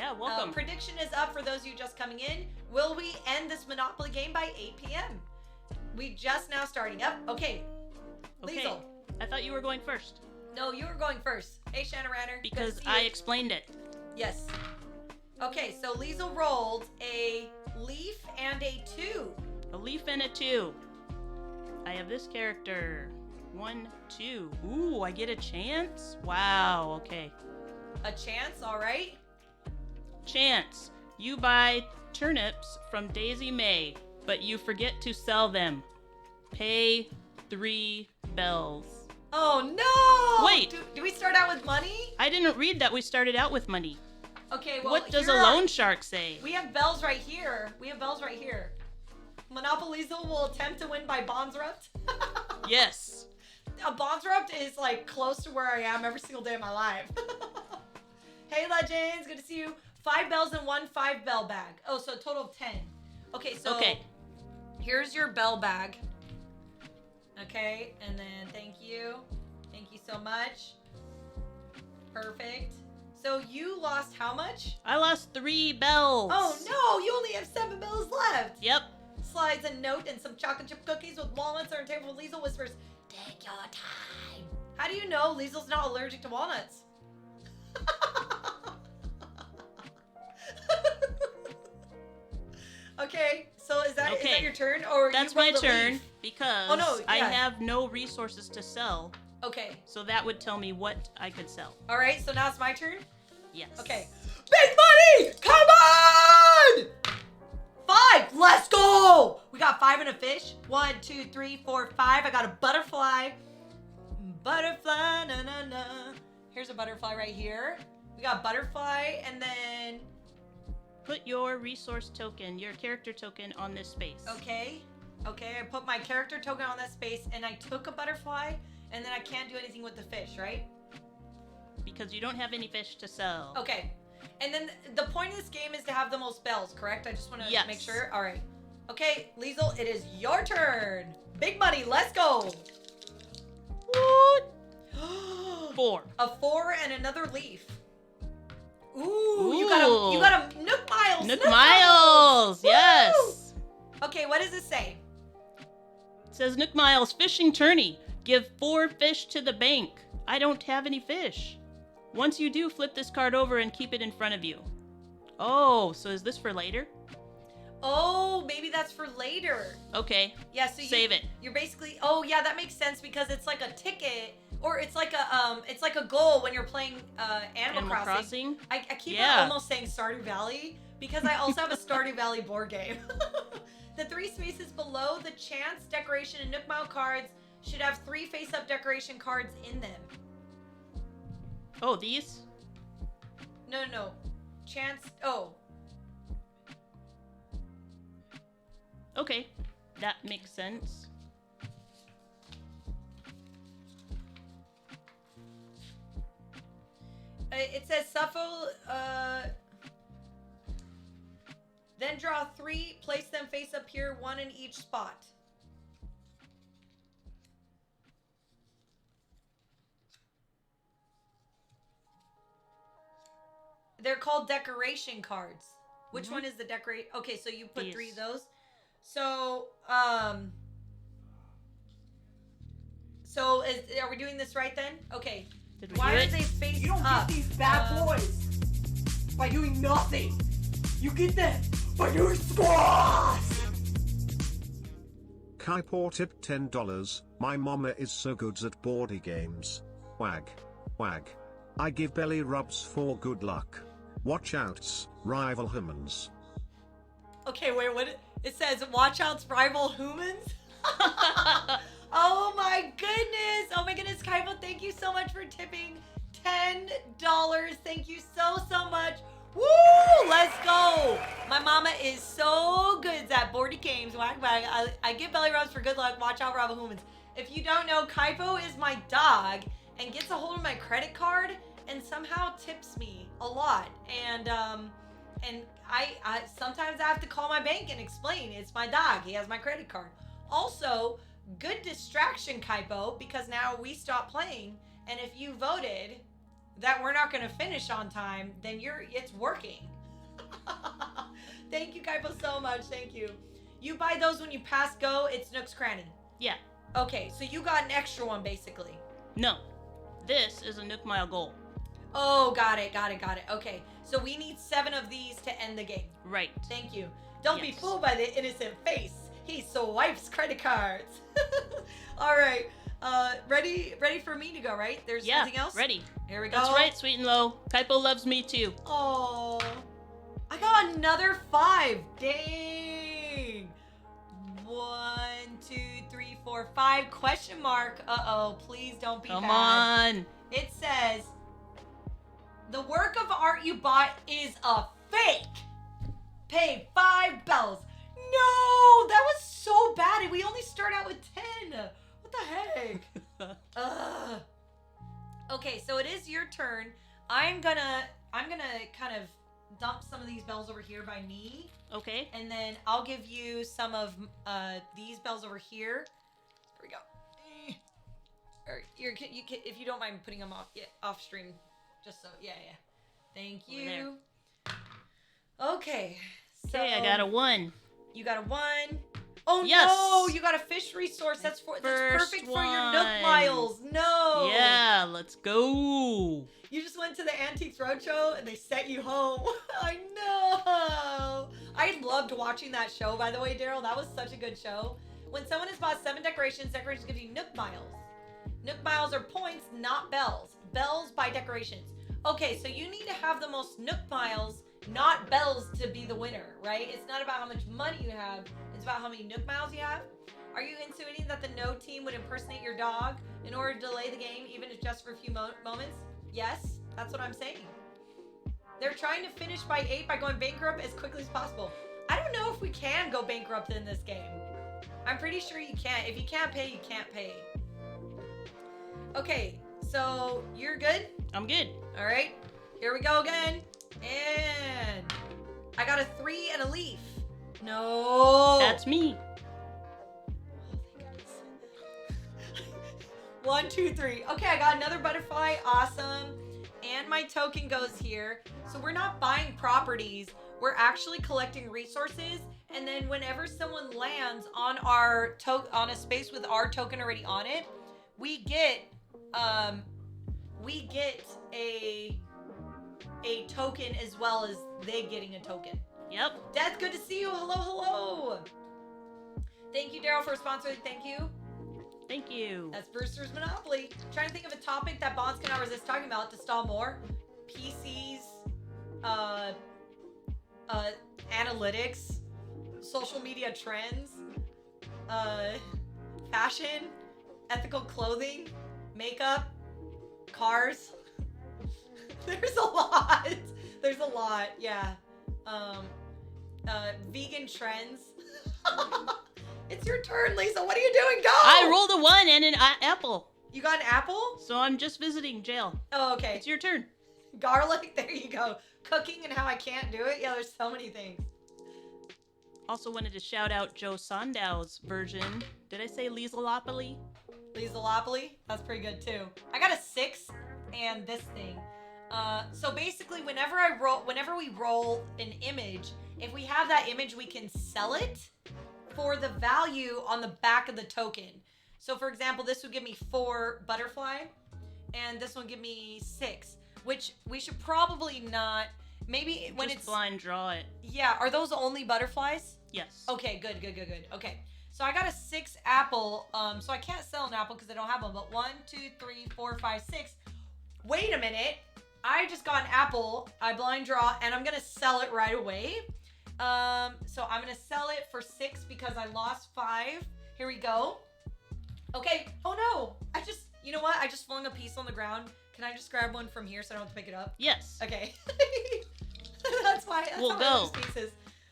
Yeah, welcome. Prediction is up for those of you just coming in. Will we end this Monopoly game by 8 p.m.? We just now starting up. Okay. Lyzyl. I thought you were going first. No, you were going first. Hey, Shanna Ranner. Because I explained it. Yes. Okay, so Lyzyl rolled a leaf and a 2. A leaf and a 2. I have this character. 1, 2. Ooh, I get a chance? Wow, okay. A chance, all right. Chance. You buy turnips from Daisy May, but you forget to sell them. Pay 3 bells. Oh, no! Wait. Do we start out with money? I didn't read that we started out with money. Okay, well, what does a loan shark say? We have bells right here. Monopolyzle will attempt to win by Bondsrupt. Yes. A Bondsrupt is like close to where I am every single day of my life. Hey, Legends, good to see you. 5 bells and 1 5-bell bag. Oh, so a total of 10. Okay, so here's your bell bag. Okay, and then thank you. Thank you so much. Perfect. So you lost how much? I lost 3 bells. Oh no, you only have 7 bells left. Yep. Slides a note and some chocolate chip cookies with walnuts on a table. Lyzyl whispers, "Take your time." How do you know Lyzyl's not allergic to walnuts? Okay, so is that your turn, or that's you my turn leaf? because I have no resources to sell. Okay. So that would tell me what I could sell. All right, so now it's my turn? Yes. Okay. Big money! Come on! 5! Let's go! We got 5 and a fish. 1, 2, 3, 4, 5. I got a butterfly. Butterfly, na na na. Here's a butterfly right here. We got butterfly, and then... Put your resource token, your character token on this space. Okay. Okay, I put my character token on that space, and I took a butterfly, and then I can't do anything with the fish, right? Because you don't have any fish to sell. Okay. And then the point of this game is to have the most bells, correct? I just want to make sure. All right. Okay, Lyzyl, it is your turn. Big money, let's go. What? 4. A 4 and another leaf. Ooh. You got a Nook Miles. Nook Miles, yes. Okay, what does it say? It says Nook Miles fishing tourney. Give 4 fish to the bank. I don't have any fish. Once you do, flip this card over and keep it in front of you. Oh, so is this for later? Oh, maybe that's for later. Okay. Yeah, so save it. You're basically, oh yeah, that makes sense because it's like a ticket, or it's like a goal when you're playing Animal Crossing. I keep almost saying Stardew Valley because I also have a Stardew Valley board game. The 3 spaces below the chance, decoration, and Nook Mile cards should have 3 face-up decoration cards in them. Oh, these? No. Chance, oh. Okay, that makes sense. It says shuffle, then draw 3, place them face up here, 1 in each spot. They're called decoration cards. Which one is the decorate? Okay, so you put 3 of those. So, are we doing this right then? Okay. Why are they facing up? You don't get these bad boys by doing nothing. You get them by doing squats. Kaipo tip $10. My mama is so good at boardy games. Wag. Wag. I give belly rubs for good luck. Watch outs, rival humans. Okay, wait, what? It says, watch outs, rival humans? Oh my goodness. Oh my goodness, Kaipo, thank you so much for tipping $10. Thank you so much. Woo! Let's go. My mama is so good at boardy games. Whack whack. I give belly rubs for good luck. Watch out, rival humans. If you don't know, Kaipo is my dog and gets a hold of my credit card and somehow tips me a lot. And I sometimes I have to call my bank and explain it's my dog. He has my credit card. Also, good distraction, Kaipo, because now we stop playing. And if you voted that we're not gonna finish on time, then it's working. Thank you, Kaipo, so much. Thank you. You buy those when you pass go. It's Nook's Cranny. Yeah. Okay, so you got an extra one basically. No. This is a Nook Mile goal. Oh, got it. Okay, so we need 7 of these to end the game. Right. Thank you. Don't be Yes. fooled by the innocent face. He swipes credit cards. All right. Ready for me to go, right? There's Yeah, something else? ready. Here we go. That's right, Sweet and Low. Kaipo loves me too. Oh, I got another 5. Dang. 1, 2, 3, 4, 5 question mark. Uh-oh, please don't be Come bad. on. It says, the work of art you bought is a fake. Pay 5 bells. No, that was so bad. We only start out with 10. What the heck? Ugh. Okay, so it is your turn. I'm gonna kind of dump some of these bells over here by me, Okay. and then I'll give you some of these bells over here. Here we go. Or you can, if you don't mind putting them off stream, just so yeah. Thank Over you. Okay. So Okay, I got a 1. You got a 1. Oh Yes. no, you got a fish resource. That's perfect for your Nook one. Miles. No. Yeah, let's go. You just went to the Antiques Roadshow and they sent you home. I know. I loved watching that show, by the way, Daryl. That was such a good show. When someone has bought 7 decorations give you Nook Miles. Nook Miles are points, not bells. Bells buy decorations. Okay, so you need to have the most Nook Miles, not bells, to be the winner, right? It's not about how much money you have. It's about how many Nook Miles you have. Are you insinuating that the no team would impersonate your dog in order to delay the game, even if just for a few moments? Yes, that's what I'm saying. They're trying to finish by 8 by going bankrupt as quickly as possible. I don't know if we can go bankrupt in this game. I'm pretty sure you can't. If you can't pay, you can't pay. Okay, so you're good? I'm good. All right, here we go again. And I got a 3 and a leaf. No. That's me. Oh, thank goodness. 1, 2, 3. Okay, I got another butterfly. Awesome. And my token goes here. So we're not buying properties. We're actually collecting resources. And then whenever someone lands on our on a space with our token already on it, we get a token as well as they getting a token. Yep. That's good to see you. Hello. Thank you, Daryl, for sponsoring. Thank you. Thank you. That's Brewster's Monopoly. Trying to think of a topic that Bonds cannot resist talking about to stall more. PCs, analytics, social media trends, fashion, ethical clothing, makeup, cars. There's a lot, yeah. Vegan trends. It's your turn, Lisa. What are you doing? Go! I rolled a 1 and an apple. You got an apple? So I'm just visiting jail. Oh, okay. It's your turn. Garlic, there you go. Cooking and how I can't do it. Yeah, there's so many things. Also wanted to shout out Joe Sondow's version. Did I say Lyzalopoly? Lyzalopoly? That's pretty good too. I got a 6 and this thing. So basically whenever we roll an image, if we have that image, we can sell it for the value on the back of the token. So for example, this would give me 4 butterfly and this one give me 6, which we should probably not, maybe when Just it's blind draw it. Yeah, are those only butterflies? Yes. Okay, good. Okay, so I got a 6 apple. So I can't sell an apple because I don't have one. But 1, 2, 3, 4, 5, 6. Wait a minute. I just got an apple. I blind draw, and I'm gonna sell it right away. So I'm gonna sell it for 6 because I lost 5. Here we go. Okay. Oh no! You know what? I just flung a piece on the ground. Can I just grab one from here so I don't have to pick it up? Yes. Okay. That's why. We'll how go. I lose pieces.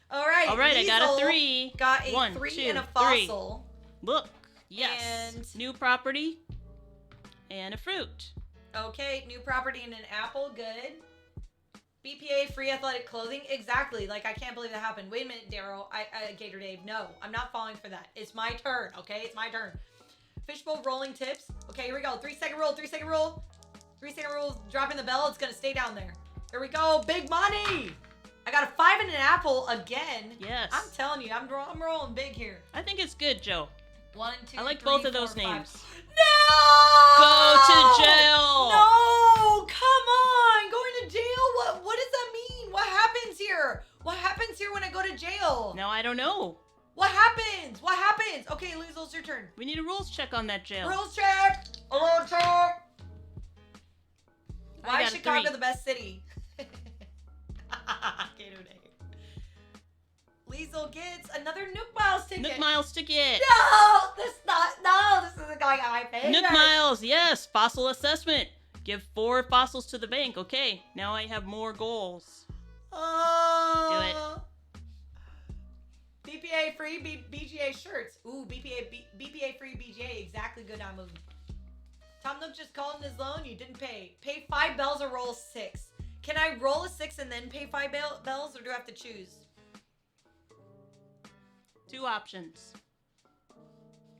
All right, I got a Lyzyl 3. Got a 1, 3 2, and a 3. fossil. Look. Yes. And- New property. And a fruit. Okay, new property and an apple. Good. BPA, free athletic clothing. Exactly. Like, I can't believe that happened. Wait a minute, Daryl. Gator Dave. No, I'm not falling for that. It's my turn, okay? It's my turn. Fishbowl rolling tips. Okay, here we go. 3-second roll. 3-second roll. 3 second rule, dropping the bell, it's gonna stay down there. Here we go, big money! I got a 5 and an apple again. Yes. I'm telling you, I'm rolling big here. I think it's good, Joe. 1, 2, I like 3, both of 4, those 5. names. No! Go to jail! No! Come on! Going to jail? What does that mean? What happens here? What happens here when I go to jail? Now I don't know. What happens? What happens? Okay, Lyzyl, it's your turn. We need a rules check on that jail. Rules check! Rules check! I Why got is a Chicago 3. the best city? Lyzyl gets another Nook Miles ticket. Nook Miles ticket. No! This isn't going on my favor. Nook Miles, yes. Fossil assessment. Give 4 fossils to the bank. Okay, now I have more goals. Oh. BPA free BGA shirts. Ooh, BPA free BGA. Exactly good on move. Tom Nook just called in his loan. You didn't pay. Pay 5 bells or roll a 6. Can I roll a 6 and then pay 5 bells, or do I have to choose? 2 options.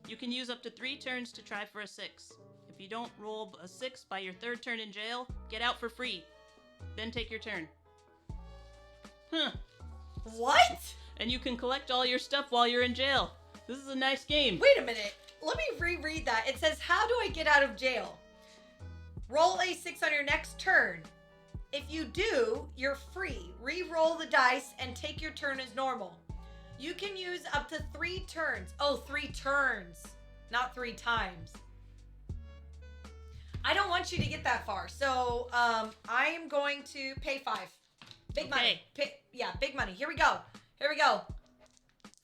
You can use up to 3 turns to try for a 6. If you don't roll a 6 by your 3rd turn in jail, get out for free. Then take your turn. Huh. What? And you can collect all your stuff while you're in jail. This is a nice game. Wait a minute. Let me reread that. It says, how do I get out of jail? Roll a 6 on your next turn. If you do, you're free. Re-roll the dice and take your turn as normal. You can use up to 3 turns. Oh, 3 turns, not 3 times. I don't want you to get that far. So I am going to pay 5. Big money. Big money. Here we go. Here we go.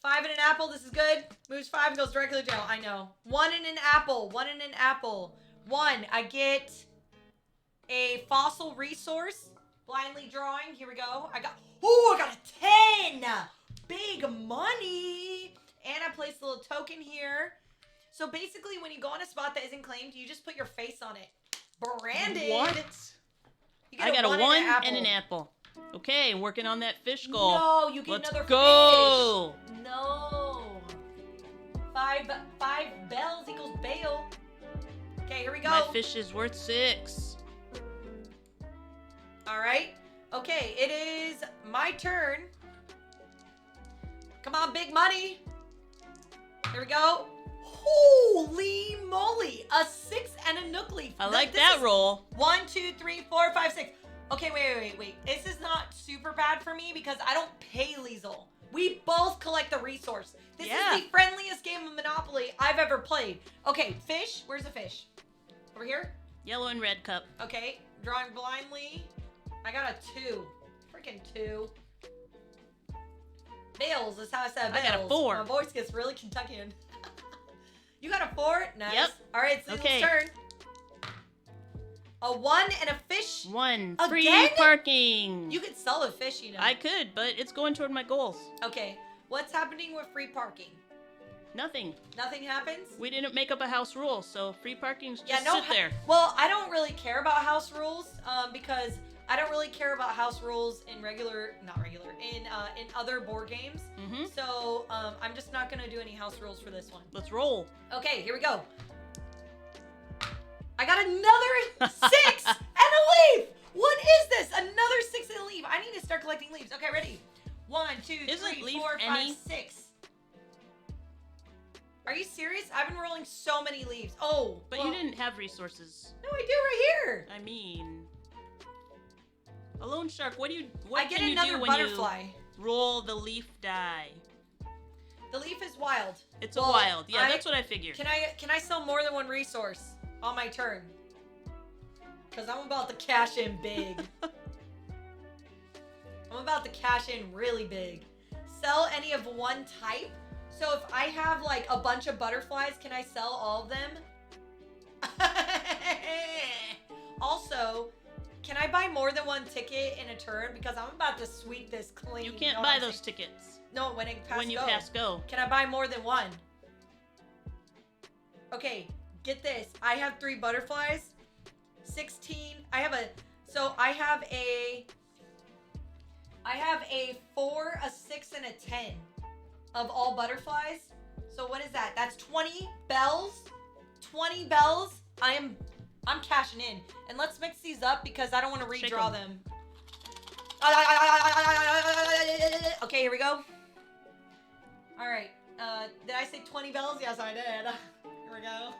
5 and an apple. This is good. Moves 5 and goes directly to jail. I know. 1 and an apple. 1 and an apple. 1. I get a fossil resource. Blindly drawing. Here we go. I got a 10. Big money. And I placed a little token here. So basically, when you go on a spot that isn't claimed, you just put your face on it. Branded. What? You I got a 1 and and an apple. Okay, working on that fish goal. No, you get Let's another go. fish. No. 5 bells equals bail. Okay, here we go. My fish is worth 6. All right. Okay, it is my turn. Come on, big money. Here we go. Holy moly. A 6 and a Nook leaf. I like that roll. 1, 2, 3, 4, 5, 6. Okay, wait. This is not super bad for me because I don't pay Lyzyl. We both collect the resource. This is the friendliest game of Monopoly I've ever played. Okay, fish. Where's the fish? Over here? Yellow and red cup. Okay, drawing blindly. I got a 2. Freaking 2. Bales is how I said bales. I got a 4. My voice gets really Kentuckian. You got a 4? Nice. Yep. All right, it's Lizyl's turn. A 1 and a fish. 1. Again? Free parking. You could sell a fish, you know. I could, but it's going toward my goals. Okay, what's happening with free parking? Nothing. Nothing happens? We didn't make up a house rule, so free parking's just Yeah, no. sit there. Well, I don't really care about house rules because I don't really care about house rules in in other board games. Mm-hmm. So I'm just not gonna do any house rules for this one. Let's roll. Okay, here we go. I got another 6 and a leaf. What is this? Another 6 and a leaf. I need to start collecting leaves. Okay, ready? 1, 2, Isn't 3, leaf 4, 5, any? 6. Are you serious? I've been rolling so many leaves. Oh, But well, you didn't have resources. No, I do right here. I mean, a loan shark. What I get can you another do when butterfly. you roll the leaf die? The leaf is wild. It's Well, a wild. Yeah, that's what I figured. Can I sell more than one resource on my turn? Because I'm about to cash in big. I'm about to cash in really big. Sell any of one type. So if I have like a bunch of butterflies, can I sell all of them? Also, can I buy more than one ticket in a turn? Because I'm about to sweep this clean. You can't buy those tickets No, when it pass when you go. pass go. Can I buy more than one? Okay, get this. I have 3 butterflies. 16. I have a 4, a 6, and a 10 of all butterflies. So what is that? That's 20 bells. 20 bells. I am I'm cashing in. And let's mix these up because I don't want to Shake redraw 'em. them. Okay, here we go. All right. Did I say 20 bells? Yes, I did. Here we go.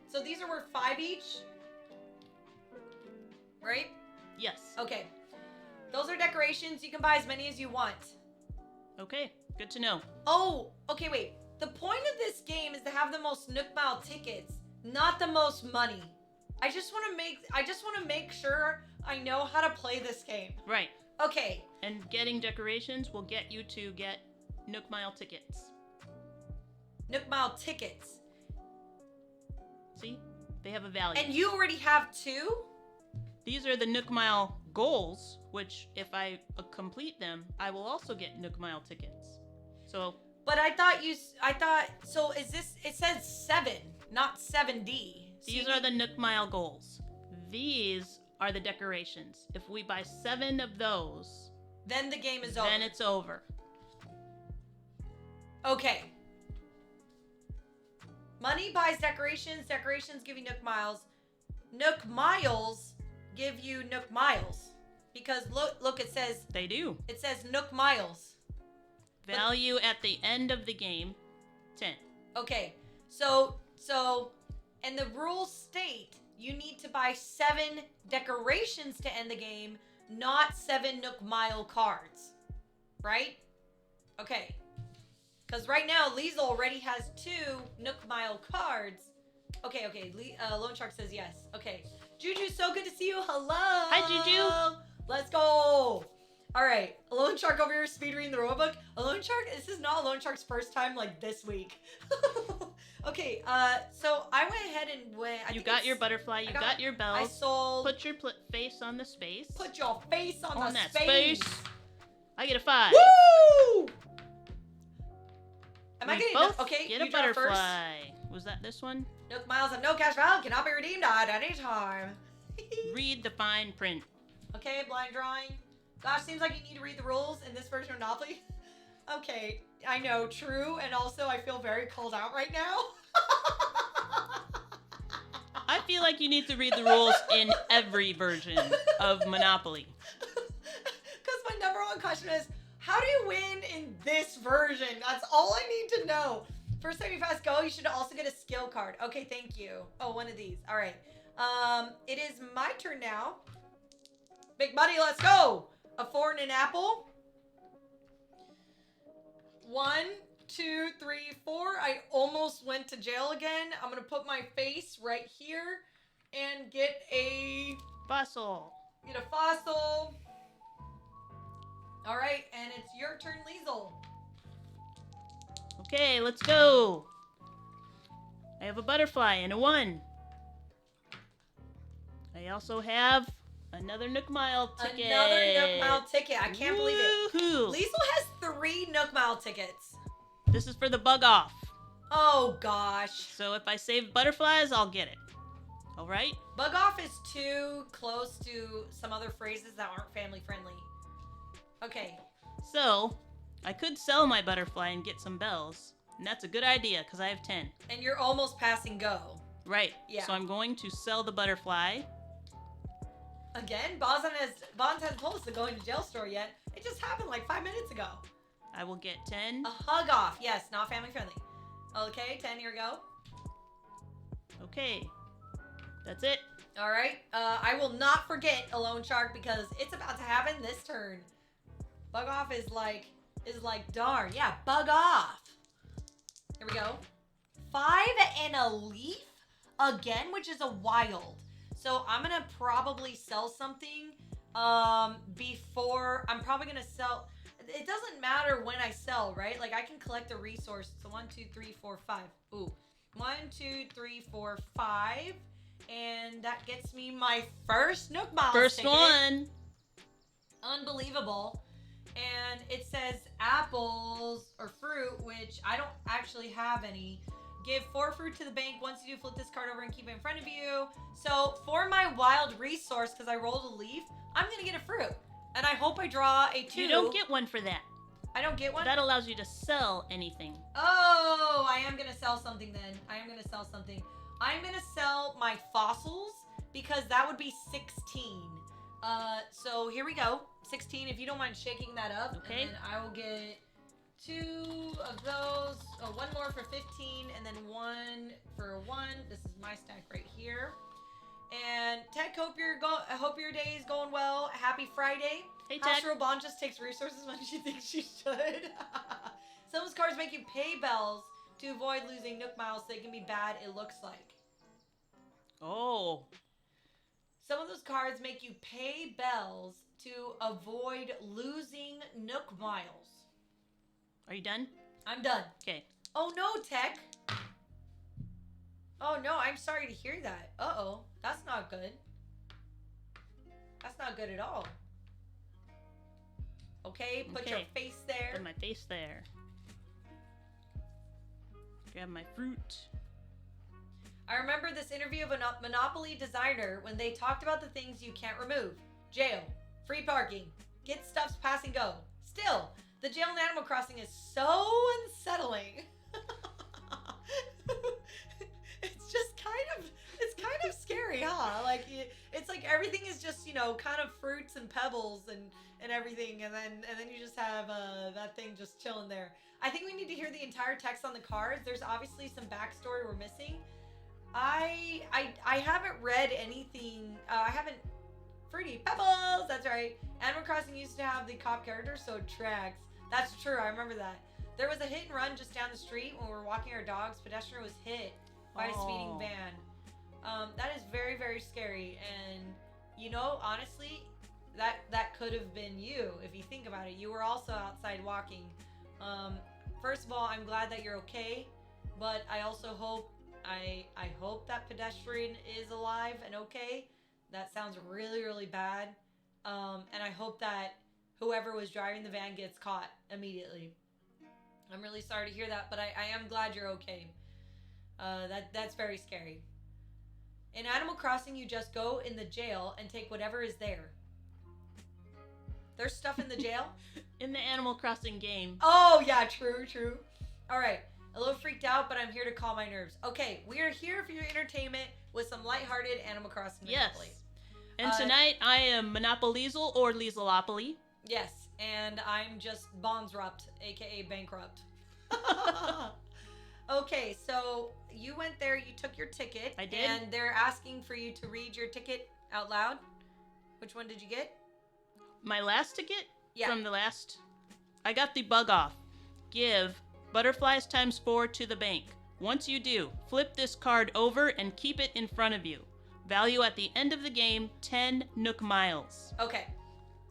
So these are worth 5 each, right? Yes. Okay. Those are decorations. You can buy as many as you want. Okay, good to know. Oh, okay, wait. The point of this game is to have the most Nook Mile tickets, not the most money. I just want to make sure I know how to play this game. Right. Okay. And getting decorations will get you to get Nook Mile tickets. Nook Mile tickets. See? They have a value. And you already have 2? These are the Nook Mile goals, which if I complete them, I will also get Nook Mile tickets. So, But so is this, it says 7, not 7D. So these are the Nook Mile goals. These are the decorations. If we buy 7 of those, then the game is over. then it's over. Okay. Money buys decorations. Decorations give you Nook Miles. Nook Miles give you Nook Miles. Because look, it says They do. Nook Miles. Value at the end of the game, 10. Okay. So, and the rules state you need to buy 7 decorations to end the game, not 7 Nook Mile cards. Right? Okay. Because right now, Lyzyl already has 2 Nook Mile cards. Okay. Lone Shark says yes. Okay. Juju, so good to see you. Hello. Hi, Juju. Let's go. All right. Lone Shark over here speed reading the rule book. Lone Shark, this is not Lone Shark's first time like this week. Okay. So I went ahead and went. You got your butterfly. You got your bells. I sold. Put your face on the space. Put your face on the that space. I get a 5. Woo! Am I We getting both okay? get You a draw butterfly. first. Was that this one? Nook Miles have no cash value, cannot be redeemed at any time. Read the fine print. Okay, blind drawing. Gosh, seems like you need to read the rules in this version of Monopoly. Okay, I know, true, and also I feel very called out right now. I feel like you need to read the rules in every version of Monopoly. Because my number one question is, how do you win in this version? That's all I need to know. First time you fast go, you should also get a skill card. Okay, thank you. Oh, one of these. All right. It is my turn now. Big money, let's go. A 4 and an apple. 1, 2, 3, 4. I almost went to jail again. I'm gonna put my face right here and get a Fossil. fossil. All right, and it's your turn, Lyzyl. Okay, let's go. I have a butterfly and a 1. I also have another Nook Mile ticket. Another Nook Mile ticket. I can't believe it. Woohoo! Lyzyl has 3 Nook Mile tickets. This is for the bug off. Oh, gosh. So if I save butterflies, I'll get it. All right? Bug off is too close to some other phrases that aren't family friendly. Okay. So I could sell my butterfly and get some bells. And that's a good idea because I have 10. And you're almost passing go. Right. Yeah. So I'm going to sell the butterfly. Again, Bonds hasn't told us to go into jail store yet. It just happened like 5 minutes ago. I will get 10. A hug off. Yes, not family friendly. Okay, 10, here we go. Okay. That's it. All right. I will not forget a Lone Shark because it's about to happen this turn. Bug off is like darn. Yeah, bug off. Here we go. 5 and a leaf again, which is a wild. So I'm gonna probably sell something before. I'm probably gonna sell. It doesn't matter when I sell, right? Like I can collect a resource. So 1, 2, 3, 4, 5. Ooh, 1, 2, 3, 4, 5, and that gets me my first Nook Miles First ticket. one. Unbelievable. And it says apples or fruit, which I don't actually have any. Give 4 fruit to the bank. Once you do, flip this card over and keep it in front of you. So for my wild resource, because I rolled a leaf, I'm going to get a fruit. And I hope I draw a 2. You don't get one for that. I don't get one? That allows you to sell anything. Oh, I am going to sell something then. I am going to sell something. I'm gonna sell my fossils because that would be 16. So here we go. 16, if you don't mind shaking that up. Okay. And then I will get 2 of those. Oh, 1 more for 15, and then 1 for 1. This is my stack right here. And Tech, I hope your day is going well. Happy Friday. Hey, Tech. Astral Bond just takes resources when she thinks she should. Some of those cards make you pay bells to avoid losing Nook Miles. They can be bad, it looks like. Oh. Some of those cards make you pay bells to avoid losing Nook Miles. Are you done? I'm done. Okay. Oh no, Tech. Oh no, I'm sorry to hear that. Uh-oh. That's not good. That's not good at all. Okay, put your Okay. face there. Put my face there. Grab my fruit. I remember this interview of a Monopoly designer when they talked about the things you can't remove. Jail, free parking, get stuffs pass and go. Still, the jail in Animal Crossing is so unsettling. It's kind of scary, huh? Like, it's like everything is just, kind of fruits and pebbles and everything, and then you just have that thing just chilling there. I think we need to hear the entire text on the cards. There's obviously some backstory we're missing. I haven't read anything. I haven't. Fruity Pebbles. That's right. Animal Crossing used to have the cop character, so it tracks. That's true. I remember that. There was a hit and run just down the street when we were walking our dogs. Pedestrian was hit by a speeding van. That is very, very scary. And honestly, that could have been you if you think about it. You were also outside walking. First of all, I'm glad that you're okay, but I also hope. I hope that pedestrian is alive and okay. That sounds really, really bad. And I hope that whoever was driving the van gets caught immediately. I'm really sorry to hear that, but I am glad you're okay. That's very scary. In Animal Crossing, you just go in the jail and take whatever is there. There's stuff in the jail? In the Animal Crossing game. Oh, yeah, true. All right. A little freaked out, but I'm here to calm my nerves. Okay, we are here for your entertainment with some lighthearted Animal Crossing Monopoly. Yes. And tonight I am Monopolyzel or Lyzylopoly. Yes, and I'm just Bondsrupt, aka Bankrupt. Okay, so you went there, you took your ticket. I did. And they're asking for you to read your ticket out loud. Which one did you get? My last ticket? Yeah. From the last? I got the bug off. Give butterflies times 4 to the bank. Once you do, flip this card over and keep it in front of you. Value at the end of the game, 10 Nook Miles. Okay.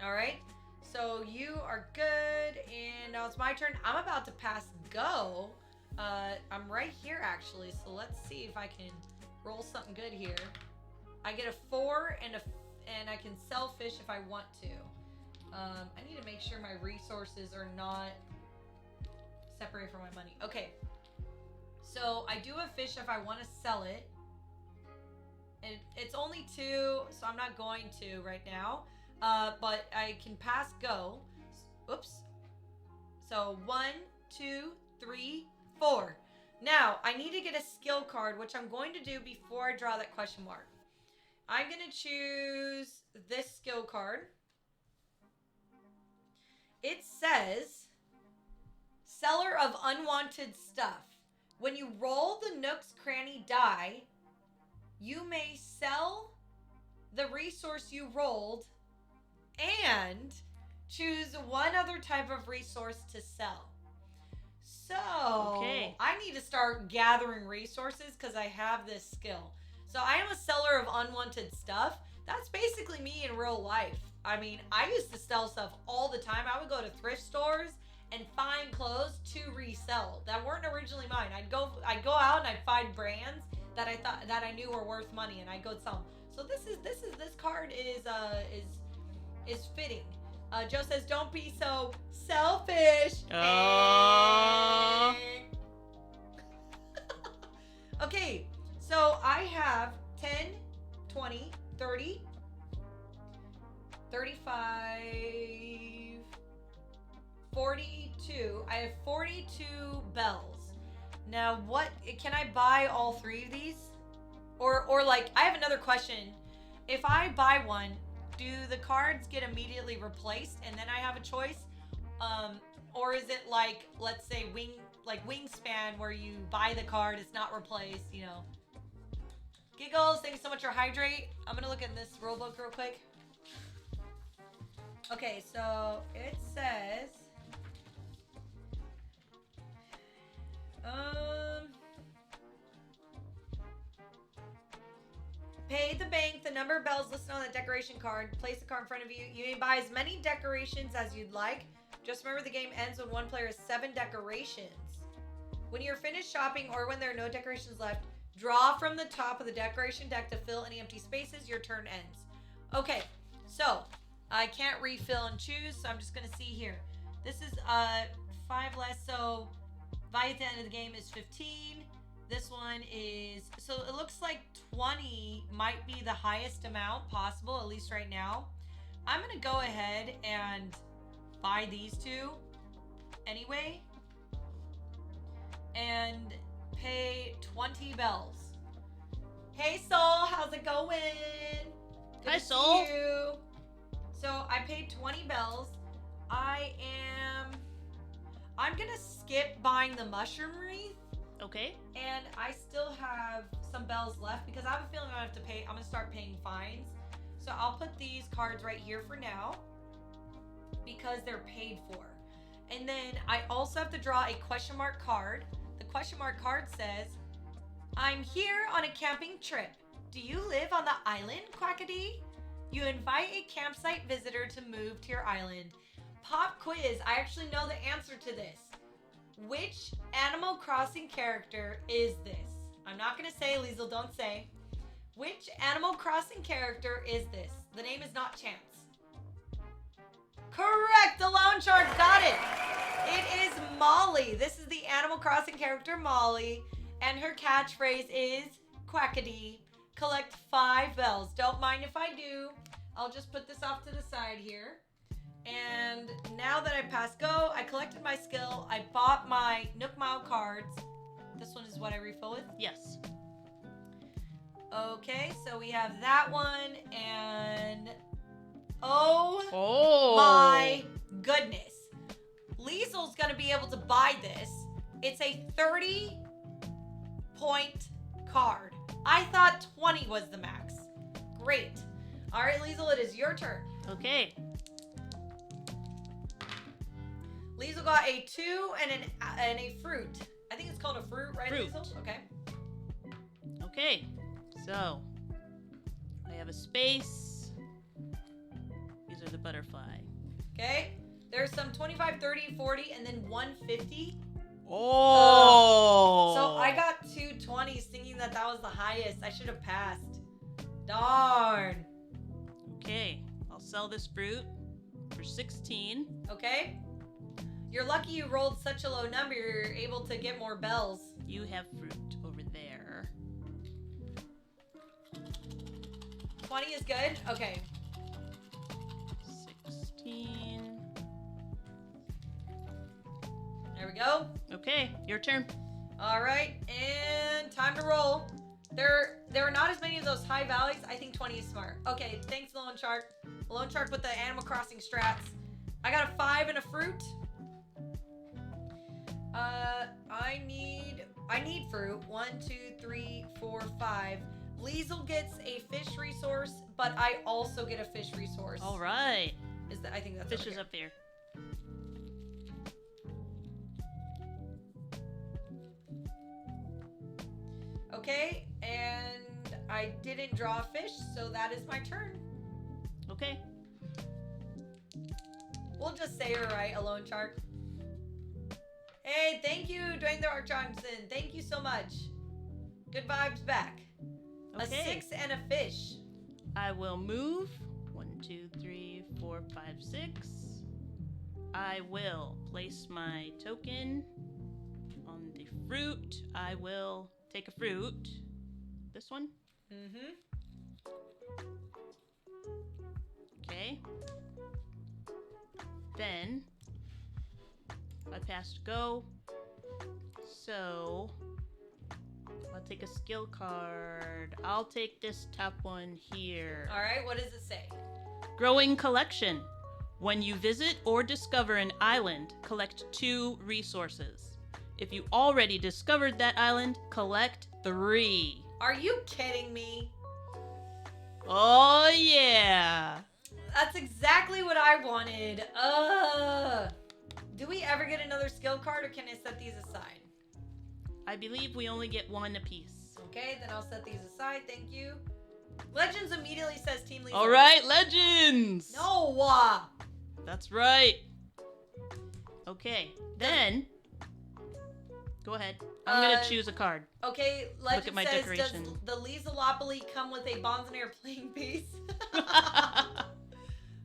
All right. So you are good, and now it's my turn. I'm about to pass go. I'm right here, actually, so let's see if I can roll something good here. I get a 4 and I can sell fish if I want to. I need to make sure my resources are not separated from my money. Okay. So I do have fish if I want to sell it. And it's only 2, so I'm not going to right now. But I can pass go. Oops. So 1, 2, 3, 4. Now, I need to get a skill card, which I'm going to do before I draw that question mark. I'm going to choose this skill card. It says, Seller of Unwanted Stuff. When you roll the Nook's Cranny die, you may sell the resource you rolled and choose one other type of resource to sell. So, Okay. I need to start gathering resources because I have this skill. So I am a seller of unwanted stuff. That's basically me in real life. I mean, I used to sell stuff all the time. I would go to thrift stores and find clothes to resell that weren't originally mine. I'd go out and I'd find brands that I knew were worth money, and I'd go sell them. So this card is fitting. Joe says, "Don't be so selfish." Okay, so I have 10, 20, 30, 35, 42. I have 42 bells. Now, what can I buy all 3 of these? Or like, I have another question. If I buy one, do the cards get immediately replaced and then I have a choice? Or is it like, let's say Wingspan, where you buy the card, it's not replaced, you know? Giggles, thanks so much for Hydrate. I'm gonna look at this rulebook real quick. Okay, so it says, pay the bank the number of bells listed on the decoration card. Place the card in front of you. You may buy as many decorations as you'd like. Just remember the game ends when one player has 7 decorations. When you're finished shopping or when there are no decorations left, draw from the top of the decoration deck to fill any empty spaces. Your turn ends. Okay, so I can't refill and choose, so I'm just going to see here. This is 5 less, so value at the end of the game is 15. This one is, so it looks like 20 might be the highest amount possible, at least right now. I'm going to go ahead and buy these two anyway and pay 20 bells. Hey Soul, how's it going? Good Hi, to see Soul. you. So I paid 20 bells. I'm gonna skip buying the mushroom wreath, Okay. and I still have some bells left because I have a feeling I have to pay. I'm gonna start paying fines. So I'll put these cards right here for now because they're paid for. And then I also have to draw a question mark card. The question mark card says, I'm here on a camping trip. Do you live on the island, Quackity? You invite a campsite visitor to move to your island. Pop quiz. I actually know the answer to this. Which Animal Crossing character is this? I'm not going to say, Lyzyl, don't say. Which Animal Crossing character is this? The name is not Chance. Correct! The Lone Shark got it! It is Molly. This is the Animal Crossing character Molly, and her catchphrase is Quackity. Collect 5 bells. Don't mind if I do. I'll just put this off to the side here. And now that I passed go, I collected my skill. I bought my Nook Mile cards. This one is what I refill with? Yes. Okay, so we have that one, and oh my goodness. Lyzyl's gonna be able to buy this. It's a 30-point card. I thought 20 was the max. Great. All right, Lyzyl, it is your turn. Okay. Lyzyl got a 2 and a fruit. I think it's called a fruit, right, Fruit. Lyzyl? Okay. Okay. So I have a space. These are the butterfly. Okay. There's some 25, 30, 40, and then 150. Oh. So I got 2 20s thinking that was the highest. I should have passed. Darn. Okay. I'll sell this fruit for 16. Okay. You're lucky you rolled such a low number. You're able to get more bells. You have fruit over there. 20 is good? Okay. 16. There we go. Okay, your turn. All right. And time to roll. There are not as many of those high valleys. I think 20 is smart. Okay, thanks, Lone Shark. Lone Shark with the Animal Crossing strats. I got a 5 and a fruit. I need fruit. 1, 2, 3, 4, 5. Lyzyl gets a fish resource, but I also get a fish resource. All right. I think that's Fish over is here. up there. Okay, and I didn't draw a fish, so that is my turn. Okay. We'll just say her right, Alone Shark. Hey, thank you, Dwayne the Rock Johnson. Thank you so much. Good vibes back. Okay. A 6 and a fish. I will move. 1, 2, 3, 4, 5, 6. I will place my token on the fruit. I will take a fruit. This one. Mm-hmm. Okay. Then I passed go. So I'll take a skill card. I'll take this top one here. All right, what does it say? Growing collection. When you visit or discover an island, collect 2 resources. If you already discovered that island, collect 3. Are you kidding me? Oh, yeah. That's exactly what I wanted. Do we ever get another skill card, or can I set these aside? I believe we only get 1 apiece. Okay, then I'll set these aside. Thank you. Legends immediately says Team Lyzyl. All right, legends. No. That's right. Okay, then go ahead. I'm gonna choose a card. Okay, Legend Look at my says, decoration. does the Lyzylopoly come with a Bonds and Air playing piece?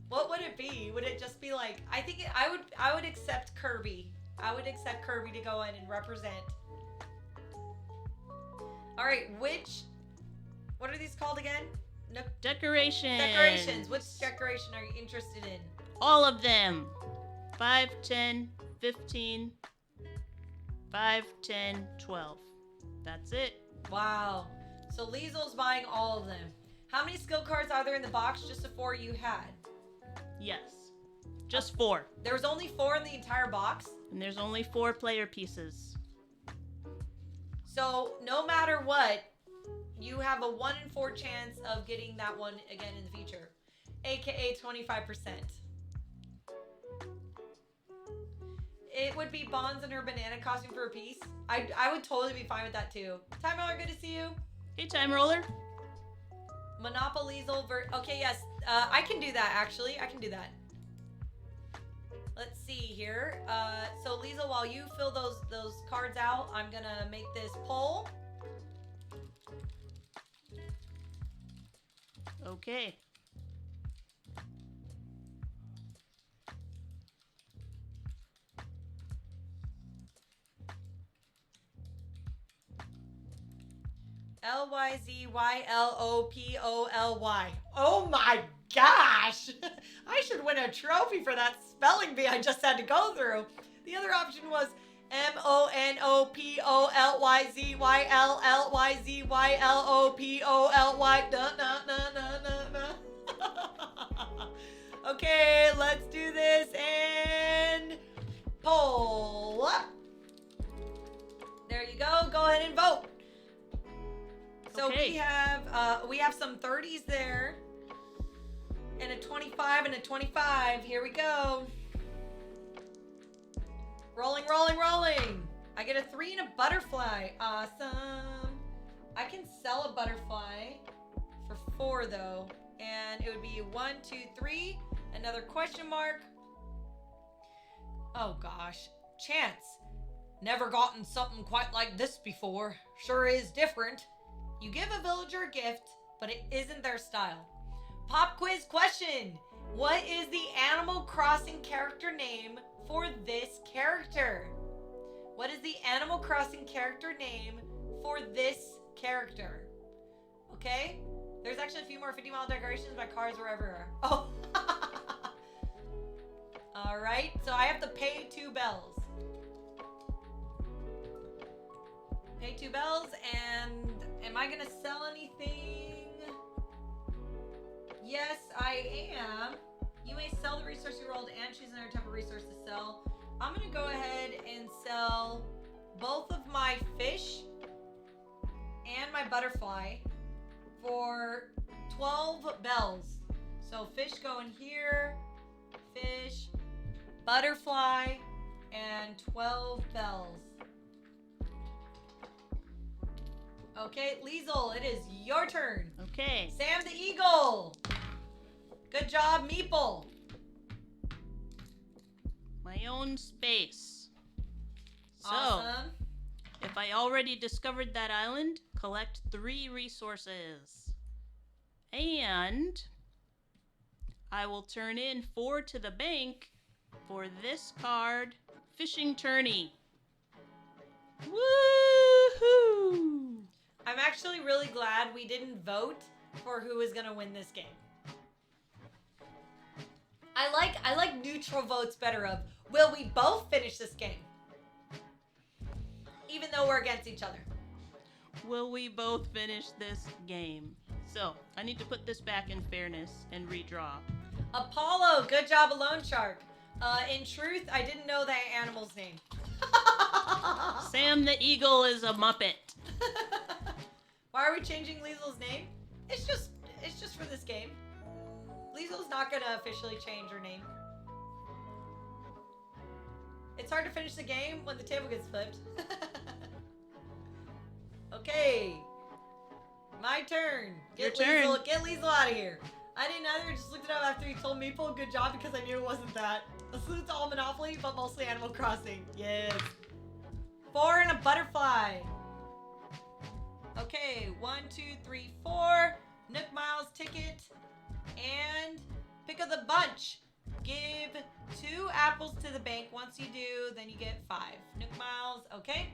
What would it be? Would it just be like? I would accept Kirby. I would accept Kirby to go in and represent. All right, what are these called again? No, Decorations. decorations. Which decoration are you interested in? All of them. 5, 10, 15, 5, 10, 12. That's it. Wow. So Lyzyl's buying all of them. How many skill cards are there in the box? Just the 4 you had. Yes. Just 4. There was only 4 in the entire box. And there's only 4 player pieces. So no matter what, you have a 1 in 4 chance of getting that one again in the future. AKA 25%. It would be Bonds in her banana costume for a piece. I would totally be fine with that too. Time Roller, good to see you. Hey, Time Roller. Monopoly Lyzyl okay, yes. I can do that actually. I can do that. Let's see here. So Lyzyl, while you fill those cards out, I'm gonna make this poll. Okay. Lyzylopoly. Oh my gosh! I should win a trophy for that spelling bee I just had to go through. The other option was MonopolyzyllyzylopolY. Okay, let's do this and poll up. There you go. Go ahead and vote. So Okay. we have some 30s there, and a 25 and a 25. Here we go. Rolling, rolling, rolling. I get a 3 and a butterfly. Awesome. I can sell a butterfly for 4 though, and it would be 1, 2, 3. Another question mark. Oh gosh, Chance. Never gotten something quite like this before. Sure is different. You give a villager a gift, but it isn't their style. Pop quiz question. What is the Animal Crossing character name for this character? What is the Animal Crossing character name for this character? Okay? There's actually a few more 50-mile decorations. My cards were everywhere. Oh. All right. So I have to pay 2 bells. Pay 2 bells, and am I gonna sell anything? Yes, I am. You may sell the resource you rolled and choose another type of resource to sell. I'm gonna go ahead and sell both of my fish and my butterfly for 12 bells. So fish go in here, fish, butterfly, and 12 bells. Okay, Lyzyl, it is your turn. Okay. Sam the Eagle. Good job, Meeple. My own space. So, Awesome. if I already discovered that island, collect 3 resources. And I will turn in 4 to the bank for this card, Fishing Tourney. Woohoo! I'm actually really glad we didn't vote for who is gonna win this game. I like neutral votes better of, will we both finish this game? Even though we're against each other. will we both finish this game? So, I need to put this back in fairness and redraw. Apollo, good job, Alone Shark. In truth, I didn't know that animal's name. Sam the Eagle is a Muppet. Why are we changing Lyzyl's name? It's just for this game. Lyzyl's not gonna officially change her name. It's hard to finish the game when the table gets flipped. Okay. My turn. Your turn. Get Lyzyl out of here. I didn't either, just looked it up after he told Meeple. Good job, because I knew it wasn't that. It's all Monopoly, but mostly Animal Crossing. Yes. 4 and a butterfly. Okay, 1, 2, 3, 4. Nook Miles ticket. And pick of the bunch. Give 2 apples to the bank. Once you do, then you get 5. Nook Miles, okay.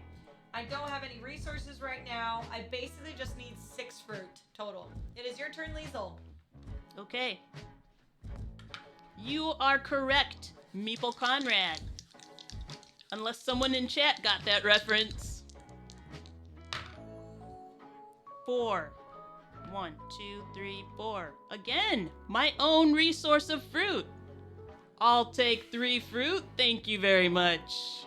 I don't have any resources right now. I basically just need 6 fruit total. It is your turn, Lyzyl. Okay. You are correct, Meeple Conrad. Unless someone in chat got that reference. 4. 1, 2, 3, 4. Again, my own resource of fruit. I'll take 3 fruit. Thank you very much.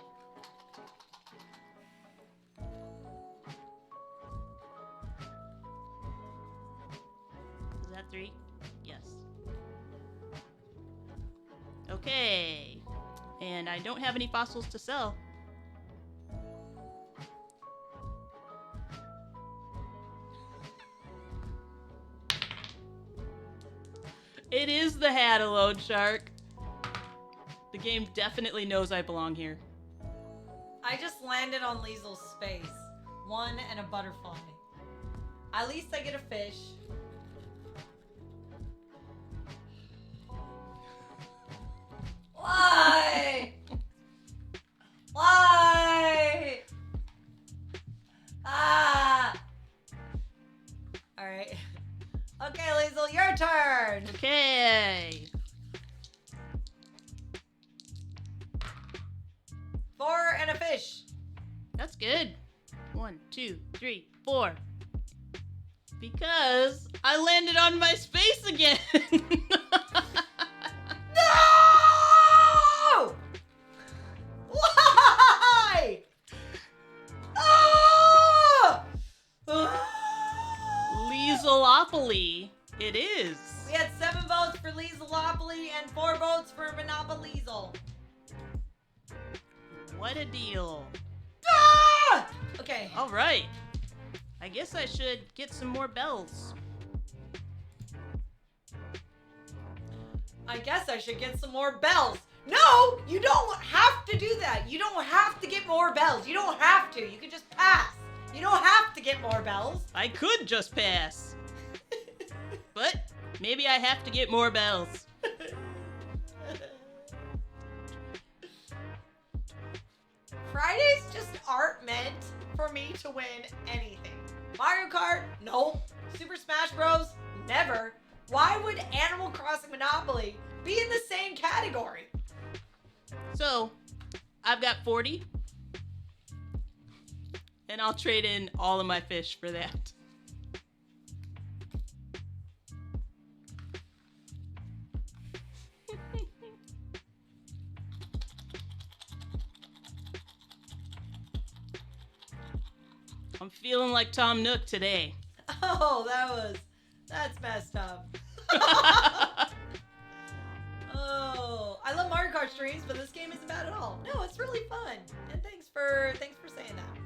Is that 3? Yes. Okay. And I don't have any fossils to sell. It is the hat, Alone Shark. The game definitely knows I belong here. I just landed on Lyzyl's space. 1 and a butterfly. At least I get a fish. Why? Why? Ah! Alright. Okay, Lyzyl, your turn! Okay. 4 and a fish. That's good. 1, 2, 3, 4. Because I landed on my space again. No! Why? Ah! Lyzylopoly. It is. We had 7 votes for Lyzylopoly and 4 votes for Monopolyzl. What a deal. Ah! Okay. All right. I guess I should get some more bells. I guess I should get some more bells. No, you don't have to do that. You don't have to get more bells. You don't have to. You can just pass. You don't have to get more bells. I could just pass. But maybe I have to get more bells. Fridays just aren't meant for me to win anything. Mario Kart? Nope. Super Smash Bros? Never. Why would Animal Crossing Monopoly be in the same category? So, I've got 40. And I'll trade in all of my fish for that. I'm feeling like Tom Nook today. Oh, that's messed up. Oh, I love Mario Kart streams, but this game isn't bad at all. No, it's really fun. And thanks for saying that.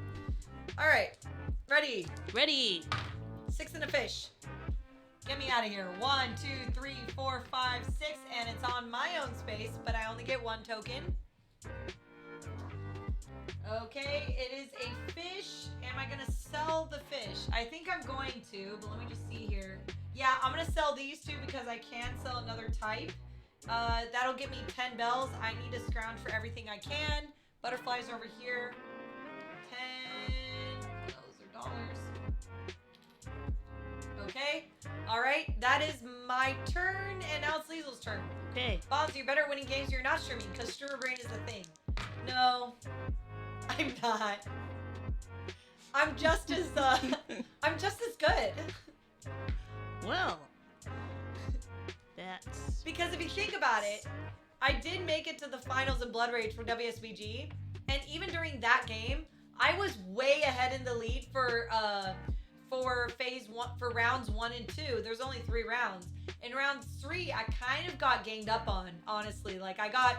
All right, ready? Ready. 6 and a fish. Get me out of here. 1, 2, 3, 4, 5, 6, and it's on my own space, but I only get 1 token. Okay, it is a fish. Am I gonna sell the fish? I think I'm going to, but let me just see here. Yeah, I'm gonna sell these 2 because I can sell another type. That'll get me 10 bells. I need to scrounge for everything I can. Butterflies over here. 10. Those are dollars. Okay. All right. That is my turn, and now it's Lyzyl's turn. Okay. Bonds, you're better at winning games you're not streaming, because streamer brain is a thing. No, I'm not. I'm just as good. Well, that's... Because if you think about it, I did make it to the finals in Blood Rage for WSBG, and even during that game, I was way ahead in the lead for phase one, for rounds 1 and 2. There's only 3 rounds. In round 3, I kind of got ganged up on, honestly. Like I got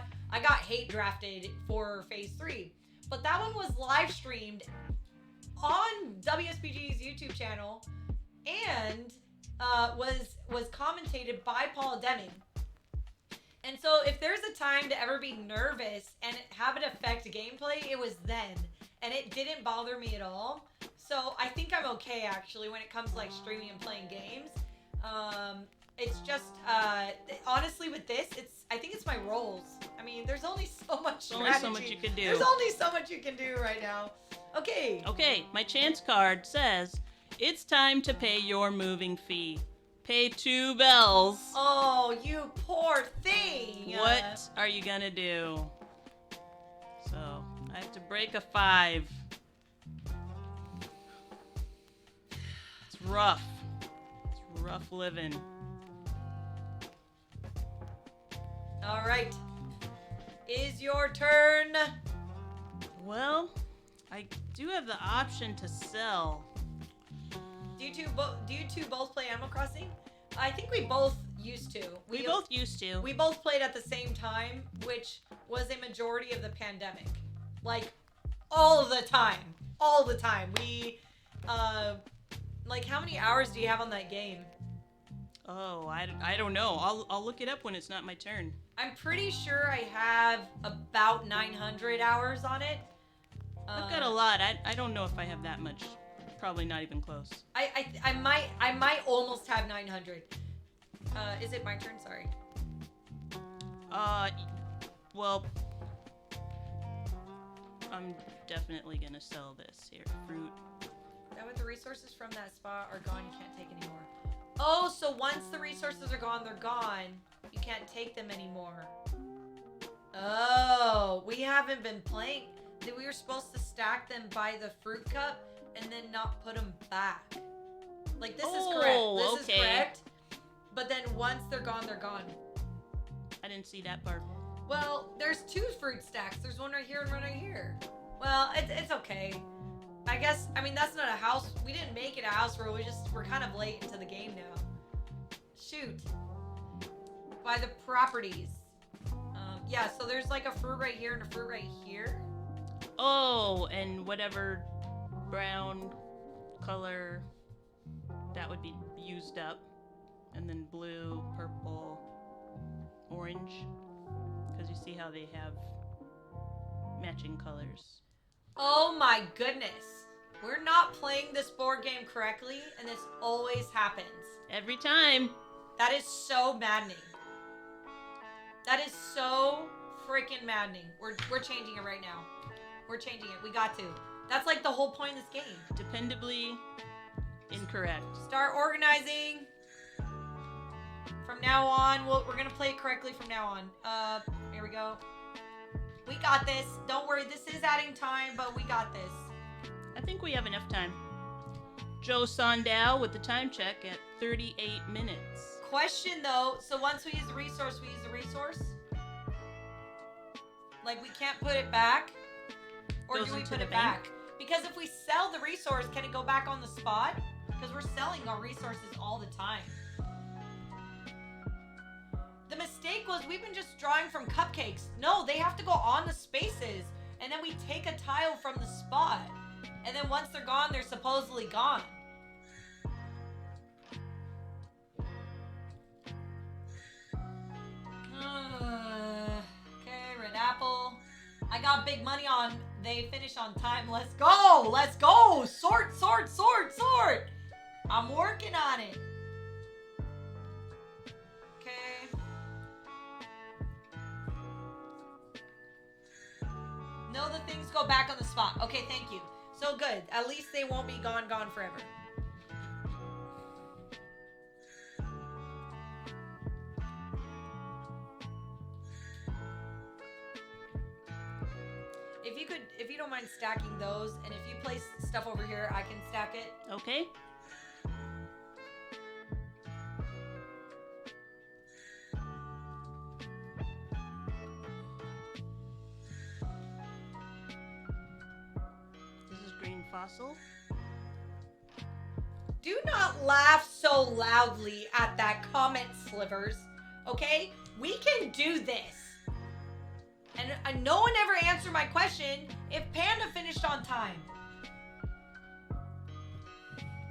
hate drafted for phase 3, but that one was live streamed on WSBG's YouTube channel and was commentated by Paul Deming. And so if there's a time to ever be nervous and have it affect gameplay, it was then. And it didn't bother me at all. So I think I'm okay, actually, when it comes to like streaming and playing games. It's just, honestly with this, I think it's my roles. I mean, there's only so much strategy. Only so much you can do. There's only so much you can do right now. Okay. Okay, my chance card says, it's time to pay your moving fee. Pay 2 bells. Oh, you poor thing. What are you gonna do? So, I have to break a 5. It's rough. It's rough living. All right. Is your turn? Well, I do have the option to sell. Do you two both play Animal Crossing? I think we both used to. We both used to. We both played at the same time, which was a majority of the pandemic. Like, all the time. All the time. We, like, how many hours do you have on that game? Oh, I don't know. I'll look it up when it's not my turn. I'm pretty sure I have about 900 hours on it. I've got a lot. I don't know if I have that much. Probably not even close. I might almost have 900. Is it my turn? Sorry. Well, I'm definitely gonna sell this here. Fruit. That what the resources from that spot are gone, you can't take anymore. Oh, so once the resources are gone, they're gone. You can't take them anymore. Oh, we haven't been playing. We were supposed to stack them by the fruit cup and then not put them back. Like, this is correct. This is correct. But then once they're gone, they're gone. I didn't see that part. Well, there's 2 fruit stacks. There's one right here and one right here. Well, it's okay. I guess, I mean, that's not a house. We didn't make it a house rule. We're kind of late into the game now. Shoot. By the properties. Yeah, so there's like a fruit right here and a fruit right here. Oh, and whatever brown color that would be used up. And then blue, purple, orange. Because you see how they have matching colors. Oh my goodness. We're not playing this board game correctly, and this always happens. Every time. That is so maddening. That is so freaking maddening. We're changing it right now. We're changing it. We got to. That's like the whole point of this game. Dependably incorrect. Start organizing. From now on, we're gonna play it correctly from now on. Here we go. We got this. Don't worry, this is adding time, but we got this. I think we have enough time. Joe Sondow with the time check at 38 minutes. Question though, so once we use the resource, we use the resource? Like, we can't put it back? Or Goes do we into put the it bank. back? Because if we sell the resource, can it go back on the spot? Because we're selling our resources all the time. The mistake was we've been just drawing from cupcakes. No, they have to go on the spaces. And then we take a tile from the spot. And then once they're gone, they're supposedly gone. Okay, red apple. I got big money on they finish on time. Let's go! Let's go! Sort, sort, sort, sort! I'm working on it. Okay. No, the things go back on the spot. Okay, thank you. So good. At least they won't be gone forever. If you don't mind stacking those, and if you place stuff over here, I can stack it. Okay. This is green fossil. Do not laugh so loudly at that comment, Slivers. Okay? We can do this. And no one ever answered my question if Panda finished on time.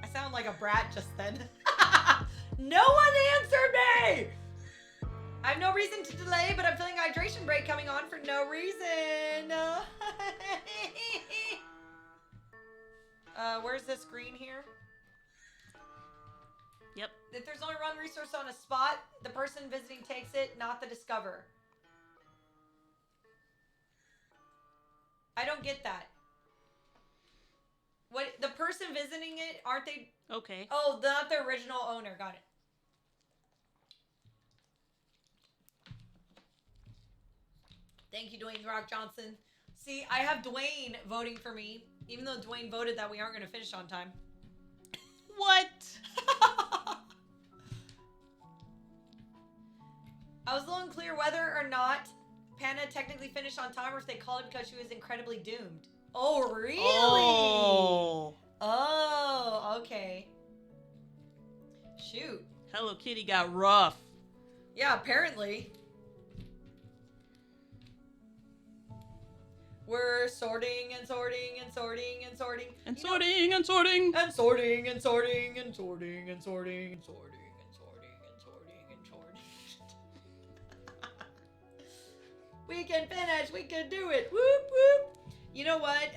I sound like a brat just then. No one answered me! I have no reason to delay, but I'm feeling a hydration break coming on for no reason. Where's this green here? Yep. If there's only one resource on a spot, the person visiting takes it, not the discover. I don't get that. What, the person visiting it, aren't they? Okay. Oh, not the original owner. Got it. Thank you, Dwayne The Rock Johnson. See, I have Dwayne voting for me, even though Dwayne voted that we aren't going to finish on time. What? I was a little unclear whether or not Panda technically finished on time or if they called it because she was incredibly doomed. Oh, really? Oh, okay. Shoot. Hello Kitty got rough. Yeah, apparently. We're sorting and sorting and sorting and sorting. And You know- sorting and sorting. And sorting and sorting and sorting and sorting and sorting and sorting and sorting and sorting. We can finish. We can do it. Whoop whoop. You know what?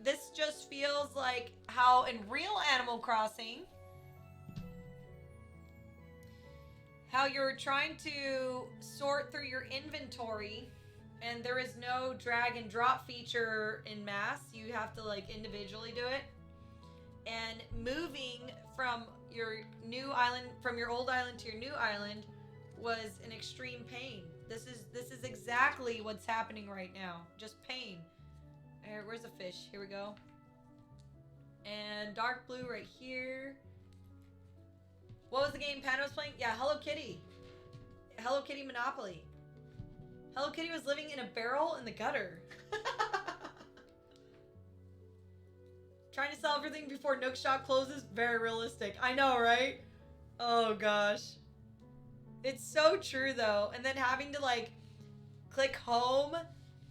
This just feels like how in real Animal Crossing, how you're trying to sort through your inventory, and there is no drag and drop feature in mass. You have to like individually do it. And moving from your new island, from your old island to your new island, was an extreme pain. This is exactly what's happening right now. Just pain. Where's the fish? Here we go. And dark blue right here. What was the game Panda was playing? Yeah, Hello Kitty. Hello Kitty Monopoly. Hello Kitty was living in a barrel in the gutter. Trying to sell everything before Nook Shop closes? Very realistic. I know, right? Oh, gosh. It's so true, though. And then having to, like, click home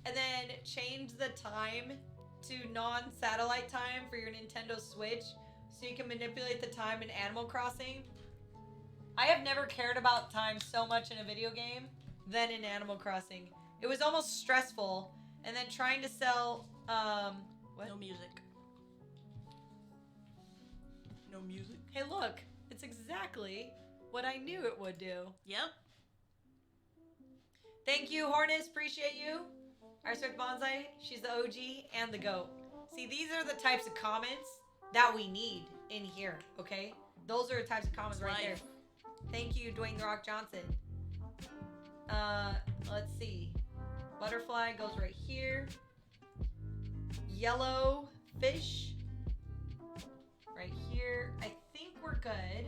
and then change the time to non-satellite time for your Nintendo Switch so you can manipulate the time in Animal Crossing. I have never cared about time so much in a video game than in Animal Crossing. It was almost stressful. And then trying to sell, what? No music. No music. Hey, look. It's exactly what I knew it would do. Yep. Thank you, Hornets. Appreciate you. Arswick Bonsai, she's the OG and the GOAT. See, these are the types of comments that we need in here, okay? Those are the types of comments right there. Thank you, Dwayne The Rock Johnson. Let's see. Butterfly goes right here. Yellow fish. Right here. I think we're good.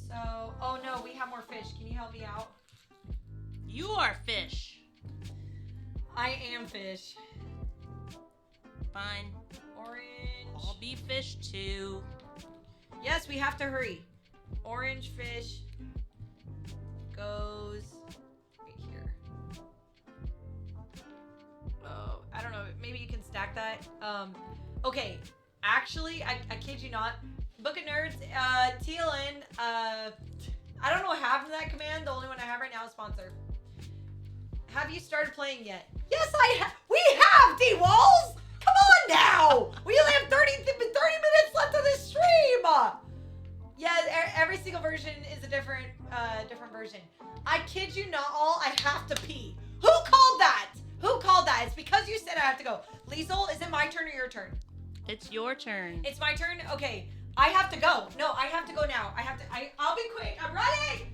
So, oh no, we have more fish. Can you help me out? You are fish. I am fish. Fine. Orange. I'll be fish too. Yes, we have to hurry. Orange fish goes right here. Oh, I don't know. Maybe you can stack that. Okay. Actually, I kid you not. Book of Nerds, TLN, I don't know what happened to that command. The only one I have right now is sponsor. Have you started playing yet? Yes, we have, D-Walls! Come on now! We only have 30 minutes left of this stream! Yeah, every single version is a different version. I kid you not all, I have to pee. Who called that? Who called that? It's because you said I have to go. Lyzyl, is it my turn or your turn? It's your turn. It's my turn? Okay. I have to go. No, I have to go now. I'll be quick. I'm ready!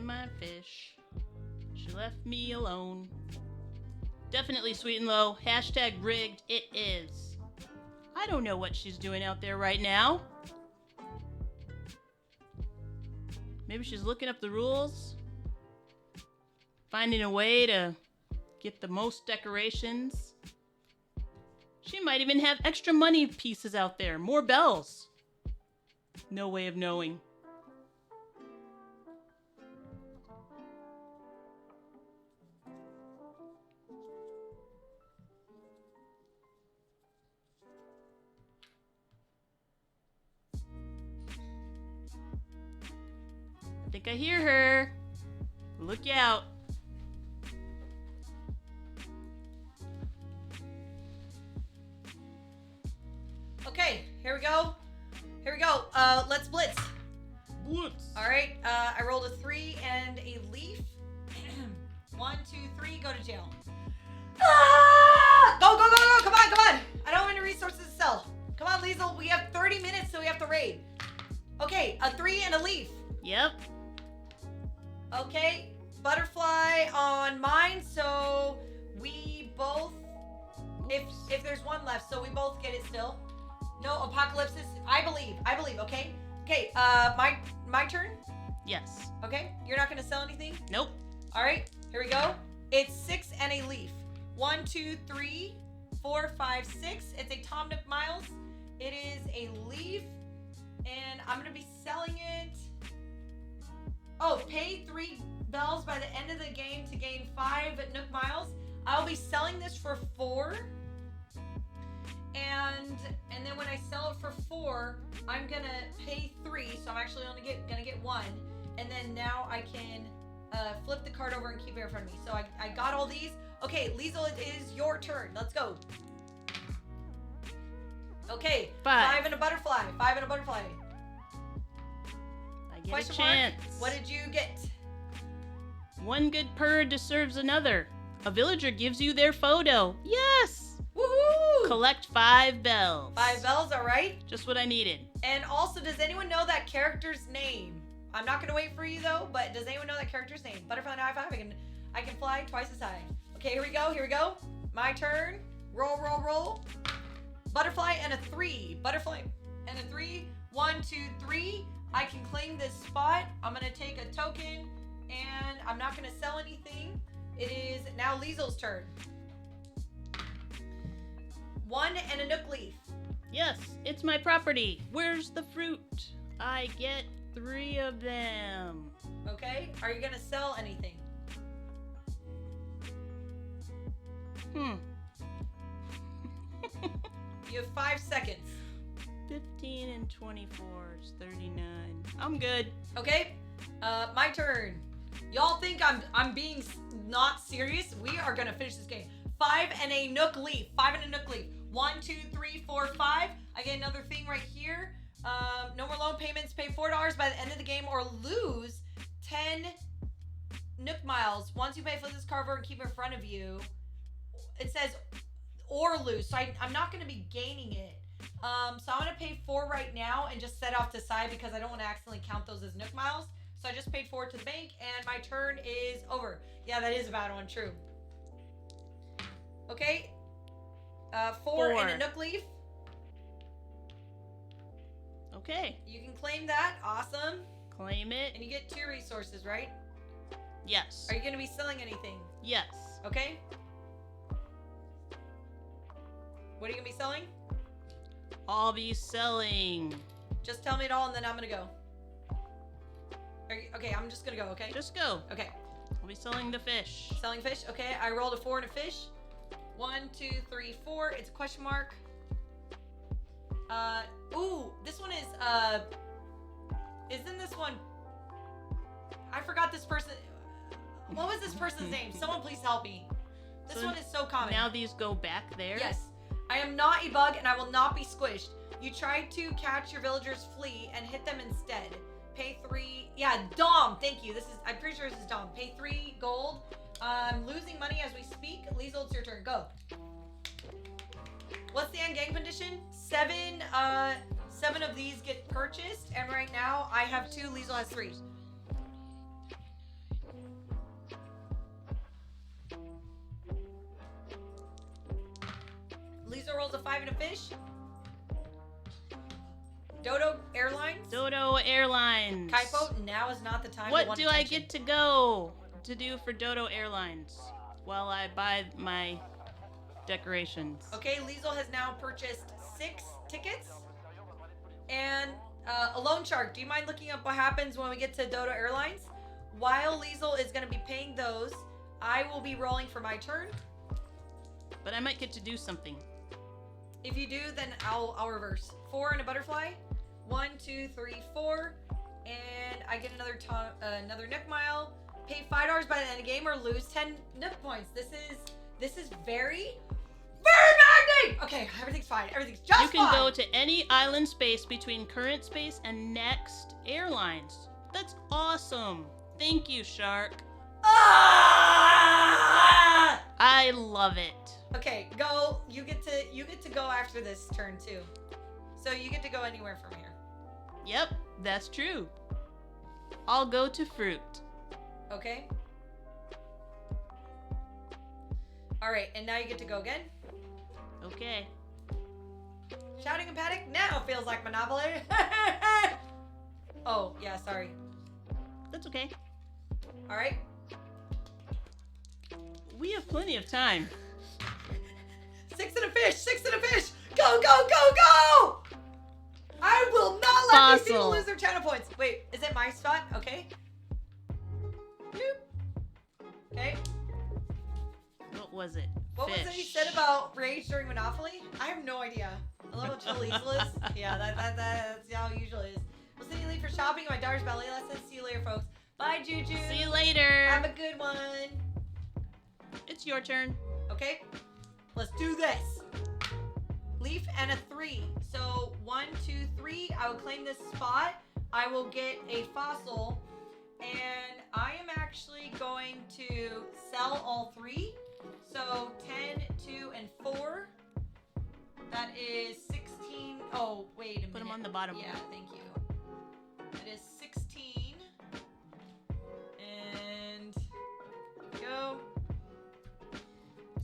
my fish. She left me alone. Definitely sweet and low. Hashtag rigged. It is. I don't know what she's doing out there right now. Maybe she's looking up the rules. Finding a way to get the most decorations. She might even have extra money pieces out there. More bells. No way of knowing. I think I hear her. Look out. Okay, here we go. Here we go. Let's blitz. Blitz. All right. I rolled a 3 and a leaf. 1, 2, 3. Go to jail. Ah! Go, go, go, go. Come on, come on. I don't have any resources to sell. Come on, Lyzyl. We have 30 minutes till we have to raid. Okay, a 3 and a leaf. Yep. Okay, butterfly on mine, so we both, if there's one left, so we both get it still. No, apocalypse is, I believe, okay? Okay, my turn? Yes. Okay, you're not gonna sell anything? Nope. All right, here we go. It's 6 and a leaf. 1, 2, 3, 4, 5, 6. It's a Tom Nook Miles. It is a leaf, and I'm gonna be selling it. Oh, pay 3 bells by the end of the game to gain 5 Nook Miles. I'll be selling this for 4. And then when I sell it for 4, I'm gonna pay 3, so I'm actually only gonna get 1. And then now I can flip the card over and keep it in front of me. So I got all these. Okay, Lyzyl, it is your turn. Let's go. Okay, 5 and a butterfly. 5 and a butterfly. I get Question a chance. mark. What did you get? One good purr deserves another. A villager gives you their photo. Yes! Woohoo! Collect 5 bells. 5 bells, all right. Just what I needed. And also, does anyone know that character's name? I'm not gonna wait for you though, but does anyone know that character's name? Butterfly and high five. I can fly twice as high. Okay, here we go. Here we go. My turn. Roll, roll, roll. Butterfly and a 3. Butterfly and a 3. 1, 2, 3. I can claim this spot. I'm gonna take a token, and I'm not gonna sell anything. It is now Lyzyl's turn. 1 and a Nook leaf. Yes, it's my property. Where's the fruit? I get 3 of them. Okay. Are you gonna sell anything? You have 5 seconds. 15 and 24 is 39. I'm good. Okay. My turn. Y'all think I'm being not serious? We are gonna finish this game. 5 and a Nook leaf. 5 and a Nook leaf. 1, 2, 3, 4, 5. I get another thing right here. No more loan payments. Pay $4 by the end of the game or lose 10 Nook Miles. Once you pay, flip this card over and keep it in front of you. It says or lose. So I'm not going to be gaining it. So I'm going to pay 4 right now and just set off to the side because I don't want to accidentally count those as Nook Miles. So I just paid 4 to the bank and my turn is over. Yeah, that is a bad one. True. Okay. 4 and a Nook leaf. Okay. You can claim that. Awesome. Claim it. And you get 2 resources, right? Yes. Are you going to be selling anything? Yes. Okay. What are you going to be selling? I'll be selling. Just tell me it all and then I'm going to go. Okay, I'm just going to go, okay? Just go. Okay. I'll be selling the fish. Selling fish. Okay, I rolled a 4 and a fish. 1, 2, 3, 4. It's a question mark. Ooh, this one is, isn't this one, I forgot this person. What was this person's name? Someone please help me. This one is so common. Now these go back there? Yes. I am not a bug and I will not be squished. You tried to catch your villagers flee and hit them instead. Pay 3. Yeah, Dom. Thank you. I'm pretty sure this is Dom. Pay 3 gold. I'm losing money as we speak. Lyzyl, it's your turn. Go. What's the end game condition? 7 of these get purchased, and right now I have 2. Lyzyl has 3. Lyzyl rolls a 5 and a fish. Dodo Airlines. Dodo Airlines. Kaipo, now is not the time. What to want do I attention. get to go to do for Dodo Airlines while I buy my decorations? Okay, Lyzyl has now purchased 6 tickets. And a loan shark. Do you mind looking up what happens when we get to Dodo Airlines? While Lyzyl is going to be paying those, I will be rolling for my turn. But I might get to do something. If you do, then I'll reverse. 4 and a butterfly. 1, 2, 3, 4. And I get another Nook Mile. Pay $5 by the end of the game or lose 10 Nook points. This is very maddening! Okay, everything's fine. Everything's just fine. You can go to any island space between current space and next airlines. That's awesome. Thank you, Shark. Ah! I love it. Okay, go. You get to go after this turn too. So you get to go anywhere from here. Yep, that's true. I'll go to fruit. Okay. All right, and now you get to go again. Okay. Shouting and panic now feels like Monopoly. Oh, yeah, sorry. That's okay. All right. We have plenty of time. 6 and a fish, 6 and a fish. Go, go, go, go! I will not let these people Fossil. lose their channel points. Wait, is it my spot? Okay. Boop. Okay. What was it? What was it you said about rage during Monopoly? I have no idea. I love what chill Lyzyl is. Yeah, that's how it usually is. We'll send you leave for shopping at my daughter's ballet lesson. See you later, folks. Bye, Juju. See you later. Have a good one. It's your turn. Okay, let's do this. Leaf and a 3. So 1, 2, 3. I will claim this spot. I will get a fossil, and I am actually going to sell all 3. So 10, 2, and 4. That is 16. Oh, wait a minute. Put them on the bottom. Yeah, thank you. That is 16. And go.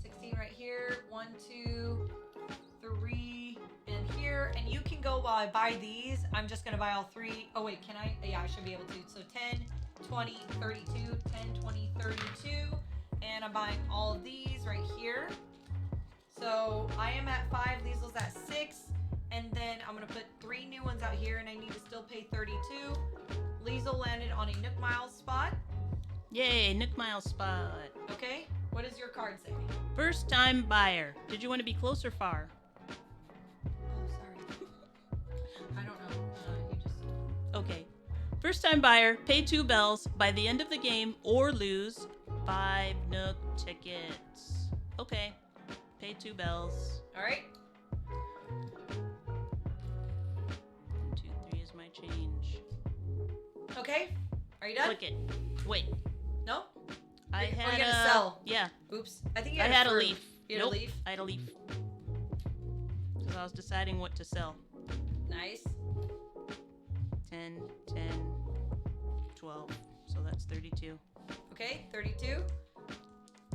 16 right here. 1, 2, 3, and here. And you can go while I buy these. I'm just going to buy all 3. Oh, wait, can I? Yeah, I should be able to. So 10, 20, 32, 10, 20, 32. And I'm buying all of these right here. So I am at 5, Lyzyl's at 6. And then I'm going to put 3 new ones out here, and I need to still pay 32. Lyzyl landed on a Nook Miles spot. Yay, Nook Mile spot. Okay, what does your card say? First time buyer. Did you want to be close or far? Oh, sorry. I don't know. You just... Okay. First time buyer, pay 2 bells by the end of the game or lose 5 Nook tickets. Okay. Pay 2 bells. All right. 1, 2, 3 is my change. Okay, are you done? Click it. Wait. No? I Or you had gotta sell. Yeah. Oops. I think you I had, had a fruit. leaf. You had Nope, a leaf? I had a leaf. So I was deciding what to sell. Nice. 10, 10, 12. So that's 32. Okay, 32.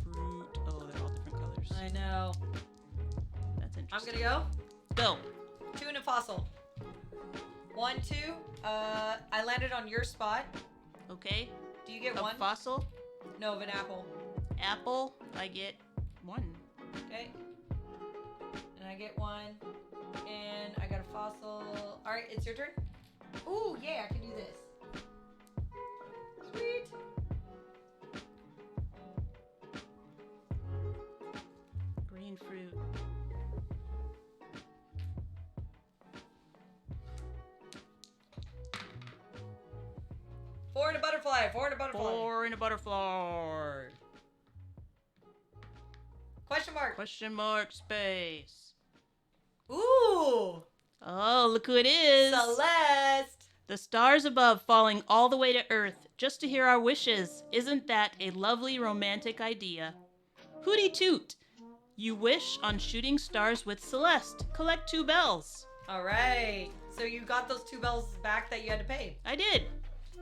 Fruit. Oh, they're all different colors. I know. That's I'm interesting. gonna Go. go. 2 and a fossil. 1, 2. I landed on your spot. Okay. Do you get A 1? fossil. No, of an apple. Apple. I get 1. Okay. And I get 1. And I got a fossil. Alright, it's your turn. Ooh, yeah, I can do this. Sweet. Green fruit. Four and a butterfly. 4 and a butterfly. 4 and a butterfly. Question mark. Question mark space. Ooh. Oh, look who it is. Celeste. The stars above falling all the way to Earth just to hear our wishes. Isn't that a lovely romantic idea? Hooty toot. You wish on shooting stars with Celeste. Collect 2 bells. All right. So you got those 2 bells back that you had to pay. I did.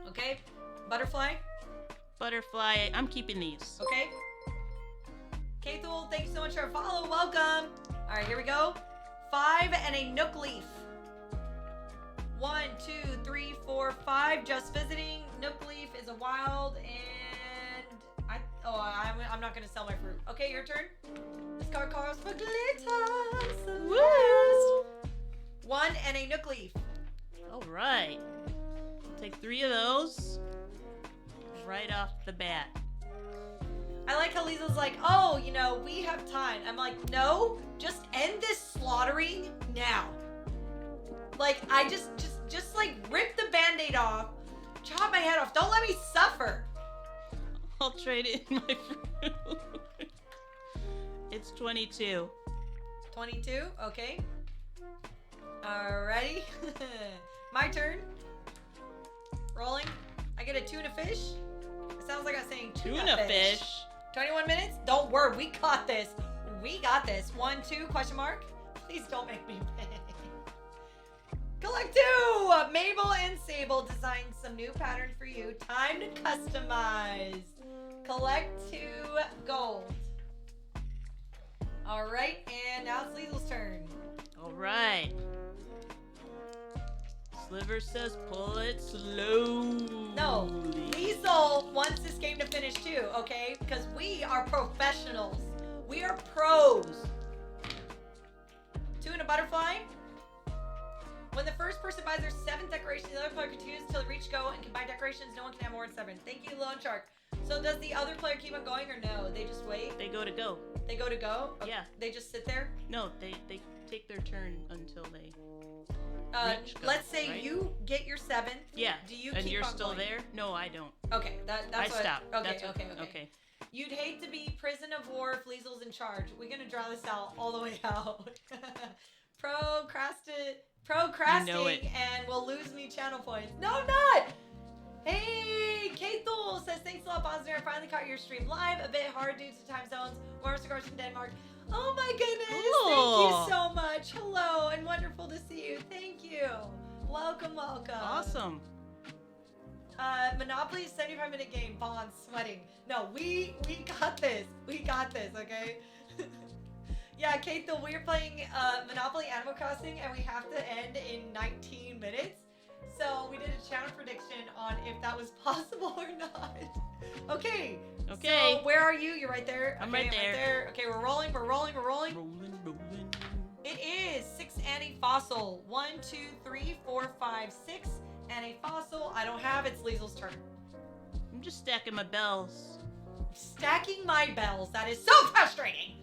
Okay. Butterfly. Butterfly. I'm keeping these. Okay. Kathul, thank you so much for a follow. Welcome. All right, here we go. 5 and a nook leaf. 1, 2, 3, 4, 5. Just visiting. Nook leaf is a wild, and I'm not gonna sell my fruit. Okay, your turn. This card calls for glitter. Woo! 1 and a nook leaf. All right. Take 3 of those right off the bat. I like how Lyzyl's like, oh, we have time. I'm like, no, just end this slaughtering now. Like, I just like rip the band-aid off, chop my head off. Don't let me suffer. I'll trade in my fruit. It's 22. 22, okay. Alrighty. My turn. Rolling. I get a tuna fish. It sounds like I'm saying tuna fish. 21 minutes? Don't worry, we got this. We got this. 1, 2, question mark. Please don't make me pay. Collect 2! Mabel and Sable designed some new patterns for you. Time to customize. Collect 2 gold. Alright, and now it's Lyzyl's turn. All right. Sliver says pull it slowly. No, Lyzyl wants this game to finish too, okay? Because we are professionals. We are pros. 2 and a butterfly. When the first person buys their 7th decoration, the other player continues until they reach go and can buy decorations. No one can have more than 7. Thank you, Lone Shark. So does the other player keep on going or no? They just wait? They go to go. They go to go? Okay. Yeah. They just sit there? No, they take their turn until they reach go, Let's say right? you get your 7th. Yeah. Do you and keep you're on still going? there? No, I don't. Okay, that's I what... stop. Okay, That's what- okay. Okay. You'd hate to be prison of war if Lyzyl's in charge. We're gonna draw this out all the way out. Procrasting, You know it. and we'll lose me channel points. No, I'm not! Hey, Kate Thule says, thanks a lot, Bosner. I finally caught your stream live. A bit hard due to time zones. Warm cigars from Denmark. Oh my goodness, Cool. thank you so much. Hello, and wonderful to see you. Thank you. Welcome. Awesome. Monopoly is 75-minute game. Bonds sweating. No, we got this. We got this, okay? Yeah, Kate, though we're playing Monopoly Animal Crossing and we have to end in 19 minutes. So we did a channel prediction on if that was possible or not. Okay. Okay. So where are you? You're right there. I'm Okay, right there. Okay, we're rolling. Rolling. It is 6 and a fossil. 1, 2, 3, 4, 5, 6 and a fossil. I don't have. It's Lyzyl's turn. I'm just stacking my bells. Stacking my bells. That is so frustrating.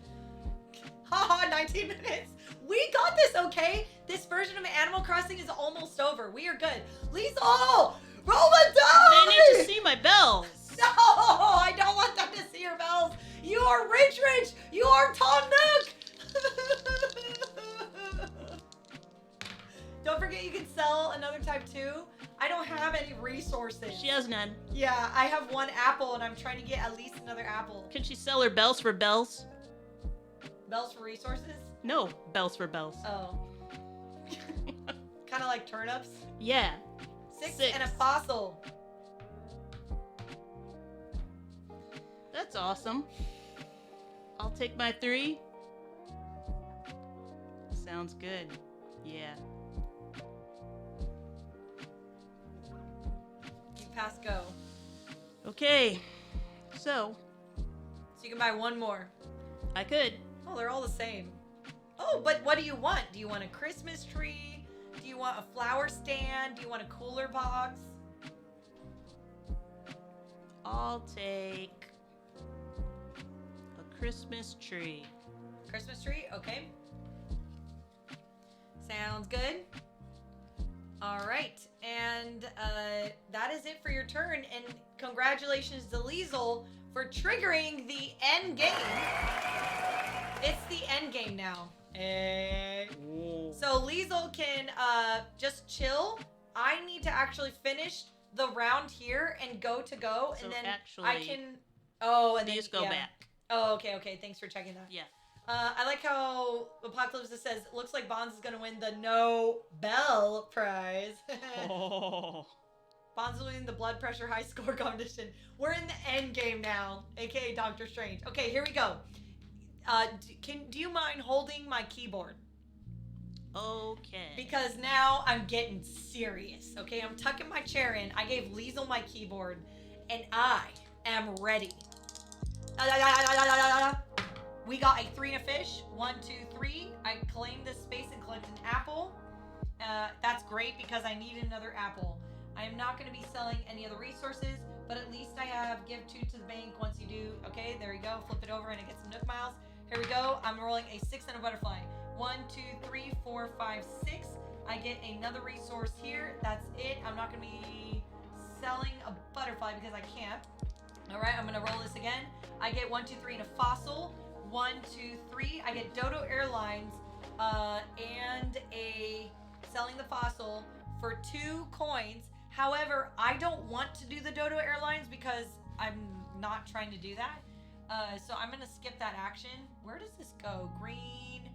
Haha, 19 minutes. We got this, okay? This version of Animal Crossing is almost over. We are good. Lyzyl, roll the die! They need to see my bells. No, I don't want them to see your bells. You are rich. You are Tom Nook. Don't forget you can sell another type too. I don't have any resources. She has none. Yeah, I have 1 apple and I'm trying to get at least another apple. Can she sell her bells for bells? Bells for resources? No, bells for bells. Oh. Kind of like turnips. Yeah. 6 6. and a fossil. That's awesome. I'll take my 3. Sounds good. Yeah. You pass go. Okay. So, So you can buy 1 more. I could. Oh, they're all the same. Oh, but what do you want? Do you want a Christmas tree? Do you want a flower stand? Do you want a cooler box? I'll take a Christmas tree. Christmas tree? Okay. Sounds good. All right. And that is it for your turn. And congratulations to Lyzyl for triggering the end game. It's the end game now. So Lyzyl can just chill. I need to actually finish the round here and go, So and then actually, I can. Oh, and then these go yeah. back. Oh, okay. Thanks for checking that. Yeah. I like how Apocalypse says, looks like Bonds is going to win the Nobel Prize. Oh. Bonds will win the blood pressure high score competition. We're in the end game now, aka Doctor Strange. Okay, here we go. Do you mind holding my keyboard? Okay. Because now I'm getting serious. Okay, I'm tucking my chair in. I gave Lyzyl my keyboard, and I am ready. We got a 3 and a fish. 1, 2, 3. I claim this space and collect an apple. That's great because I need another apple. I am not going to be selling any other resources, but at least I have give 2 to the bank once you do. Okay, there you go. Flip it over and it gets some Nook Miles. Here we go. I'm rolling a 6 and a butterfly. 1, 2, 3, 4, 5, 6. I get another resource here. That's it. I'm not going to be selling a butterfly because I can't. All right, I'm going to roll this again. I get 1, 2, 3 and a fossil. 1, 2, 3. I get Dodo Airlines and a selling the fossil for 2 coins. However, I don't want to do the Dodo Airlines because I'm not trying to do that. So I'm going to skip that action. Where does this go? Green.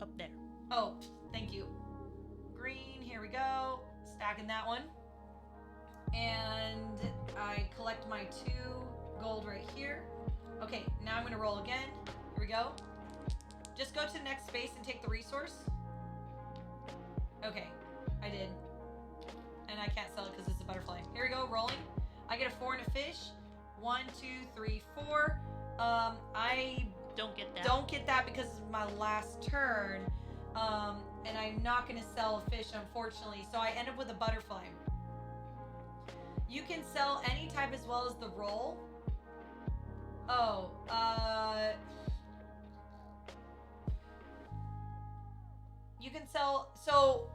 Up there. Oh, thank you. Green, here we go. Stacking that one. And I collect my 2 gold right here. Okay, now I'm going to roll again. Here we go. Just go to the next space and take the resource. Okay, I did. And I can't sell it because it's a butterfly. Here we go, rolling. I get a 4 and a fish. 1, 2, 3, 4. I don't get that because it's my last turn. And I'm not going to sell a fish, unfortunately. So I end up with a butterfly. You can sell any type as well as the roll. Oh, you can sell, so,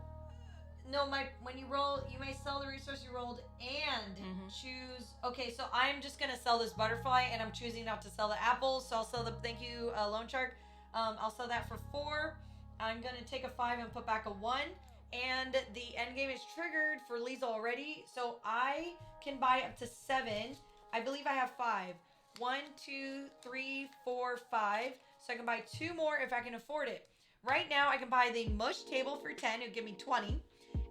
no, when you roll, you may sell the resource you rolled and choose, okay, so I'm just going to sell this butterfly, and I'm choosing not to sell the apples, so I'll sell the, thank you, Loan Shark, I'll sell that for 4, I'm going to take a 5 and put back a 1, and the end game is triggered for Lyzyl already, so I can buy up to 7, I believe I have 5. 1, 2, 3, 4, 5. So I can buy 2 more if I can afford it. Right now, I can buy the mush table for 10, it would give me 20.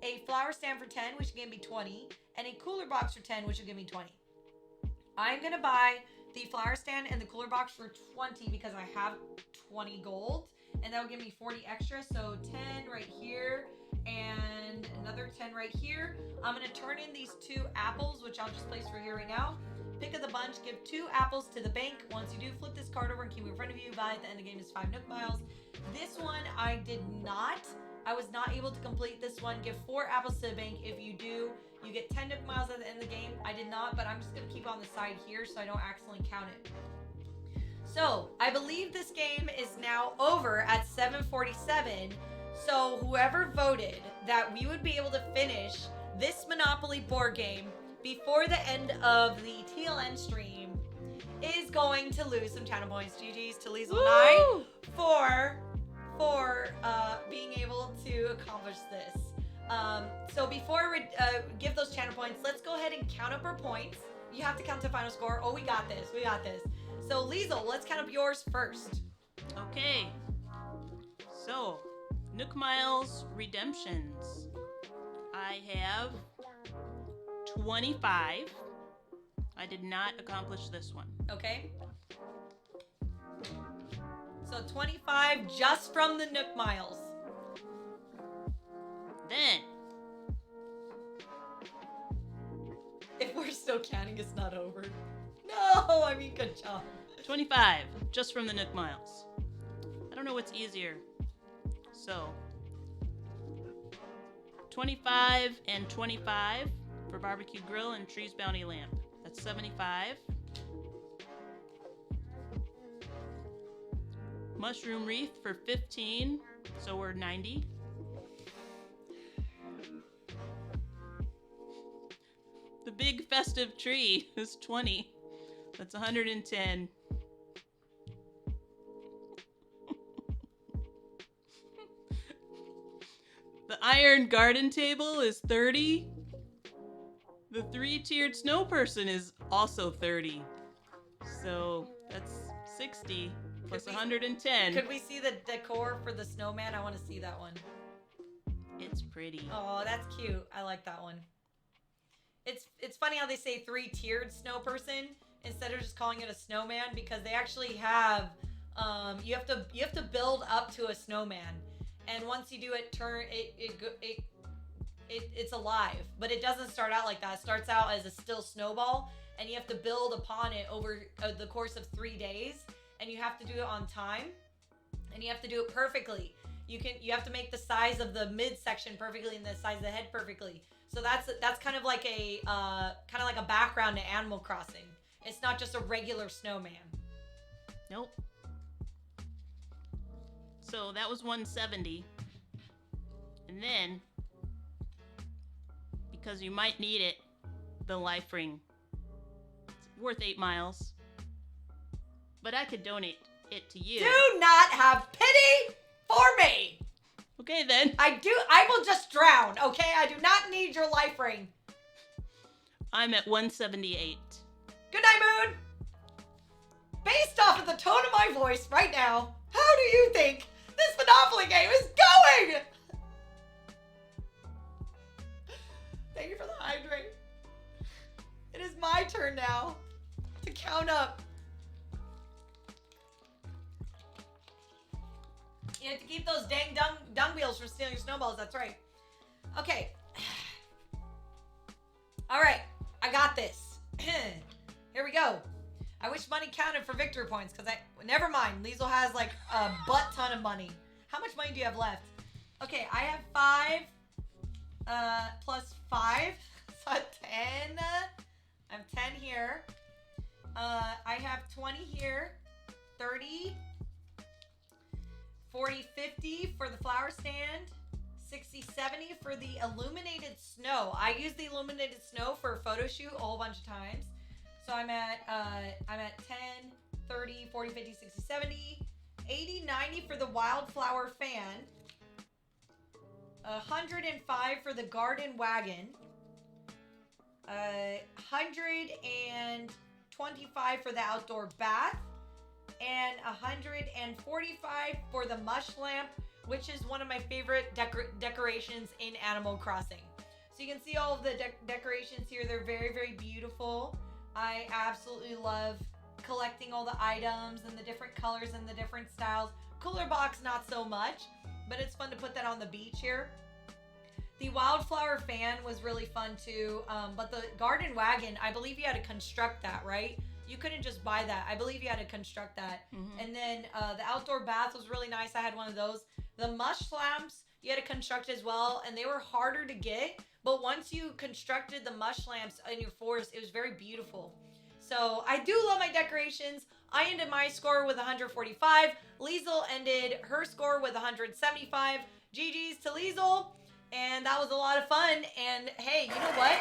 A flower stand for 10, which would give me 20. And a cooler box for 10, which would give me 20. I'm going to buy the flower stand and the cooler box for 20 because I have 20 gold. And that will give me 40 extra. So 10 right here and another 10 right here. I'm going to turn in these 2 apples, which I'll just place for here right now. Pick of the bunch, give 2 apples to the bank. Once you do, flip this card over and keep it in front of you. Value at the end of the game is 5 Nook Miles. This one I did not. I was not able to complete this one. Give 4 apples to the bank. If you do, you get 10 Nook Miles at the end of the game. I did not, but I'm just going to keep it on the side here so I don't accidentally count it. So, I believe this game is now over at 7:47. So, whoever voted that we would be able to finish this Monopoly board game before the end of the TLN stream is going to lose some channel points. GG's to Lyzyl and I for being able to accomplish this. So before we give those channel points, let's go ahead and count up our points. You have to count the final score. Oh, we got this. We got this. So Lyzyl, let's count up yours first. Okay. So, Nook Miles redemptions. I have 25. I did not accomplish this one. Okay. So 25 just from the Nook Miles. Then, if we're still counting, it's not over. No, I mean, good job. 25 just from the Nook Miles. I don't know what's easier. So, 25 and 25 for barbecue grill and trees bounty lamp. That's 75. Mushroom wreath for 15, so we're 90. The big festive tree is 20. That's 110. The iron garden table is 30. The 3-tiered snow person is also 30. So that's 60 plus 110. Could we see the decor for the snowman? I want to see that one. It's pretty. Oh, that's cute. I like that one. It's funny how they say 3-tiered snow person instead of just calling it a snowman, because they actually have you have to build up to a snowman, and once you do it, it's alive, but it doesn't start out like that. It starts out as a still snowball, and you have to build upon it over the course of 3 days, and you have to do it on time, and you have to do it perfectly. You have to make the size of the midsection perfectly and the size of the head perfectly. So that's kind of like a background to Animal Crossing. It's not just a regular snowman. Nope. So that was 170. And then, because you might need it, the life ring. It's worth 8 miles. But I could donate it to you. Do not have pity for me. Okay then. I will just drown, okay? I do not need your life ring. I'm at 178. Good night, Moon. Based off of the tone of my voice right now, how do you think this Monopoly game is going? Thank you for the hydrate. It is my turn now to count up. You have to keep those dang dung wheels from stealing your snowballs. That's right. Okay. All right. I got this. Here we go. I wish money counted for victory points, because never mind. Lyzyl has like a butt ton of money. How much money do you have left? Okay, I have 5 plus 5. So 10. I have 10 here. I have 20 here. 30. 40, 50 for the flower stand. 60, 70 for the illuminated snow. I used the illuminated snow for a photo shoot a whole bunch of times. So I'm at 10, 30, 40, 50, 60, 70, 80, 90 for the wildflower fan. 105 for the garden wagon. 125 for the outdoor bath. And 145 for the mush lamp, which is one of my favorite decorations in Animal Crossing. So you can see all of the decorations here. They're very, very beautiful. I absolutely love collecting all the items and the different colors and the different styles. Cooler box, not so much, but it's fun to put that on the beach here. The wildflower fan was really fun too, but the garden wagon, I believe you had to construct that, right? You couldn't just buy that. I believe you had to construct that. Mm-hmm. And then the outdoor bath was really nice. I had one of those. The mush lamps, you had to construct as well, and they were harder to get. But once you constructed the mush lamps in your forest, it was very beautiful. So I do love my decorations. I ended my score with 145. Lyzyl ended her score with 175. GG's to Lyzyl. And that was a lot of fun. And hey, you know what?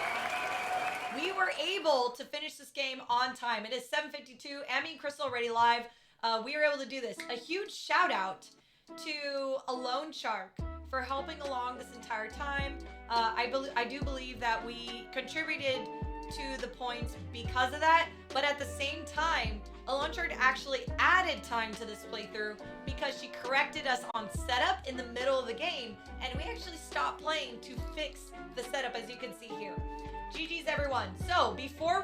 We were able to finish this game on time. It is 7:52. Emmy and Crystal already live. We were able to do this. A huge shout out to Alone Shark for helping along this entire time. I do believe that we contributed to the points because of that. But at the same time, Alone Shark actually added time to this playthrough because she corrected us on setup in the middle of the game. And we actually stopped playing to fix the setup, as you can see here. GG's everyone. So before we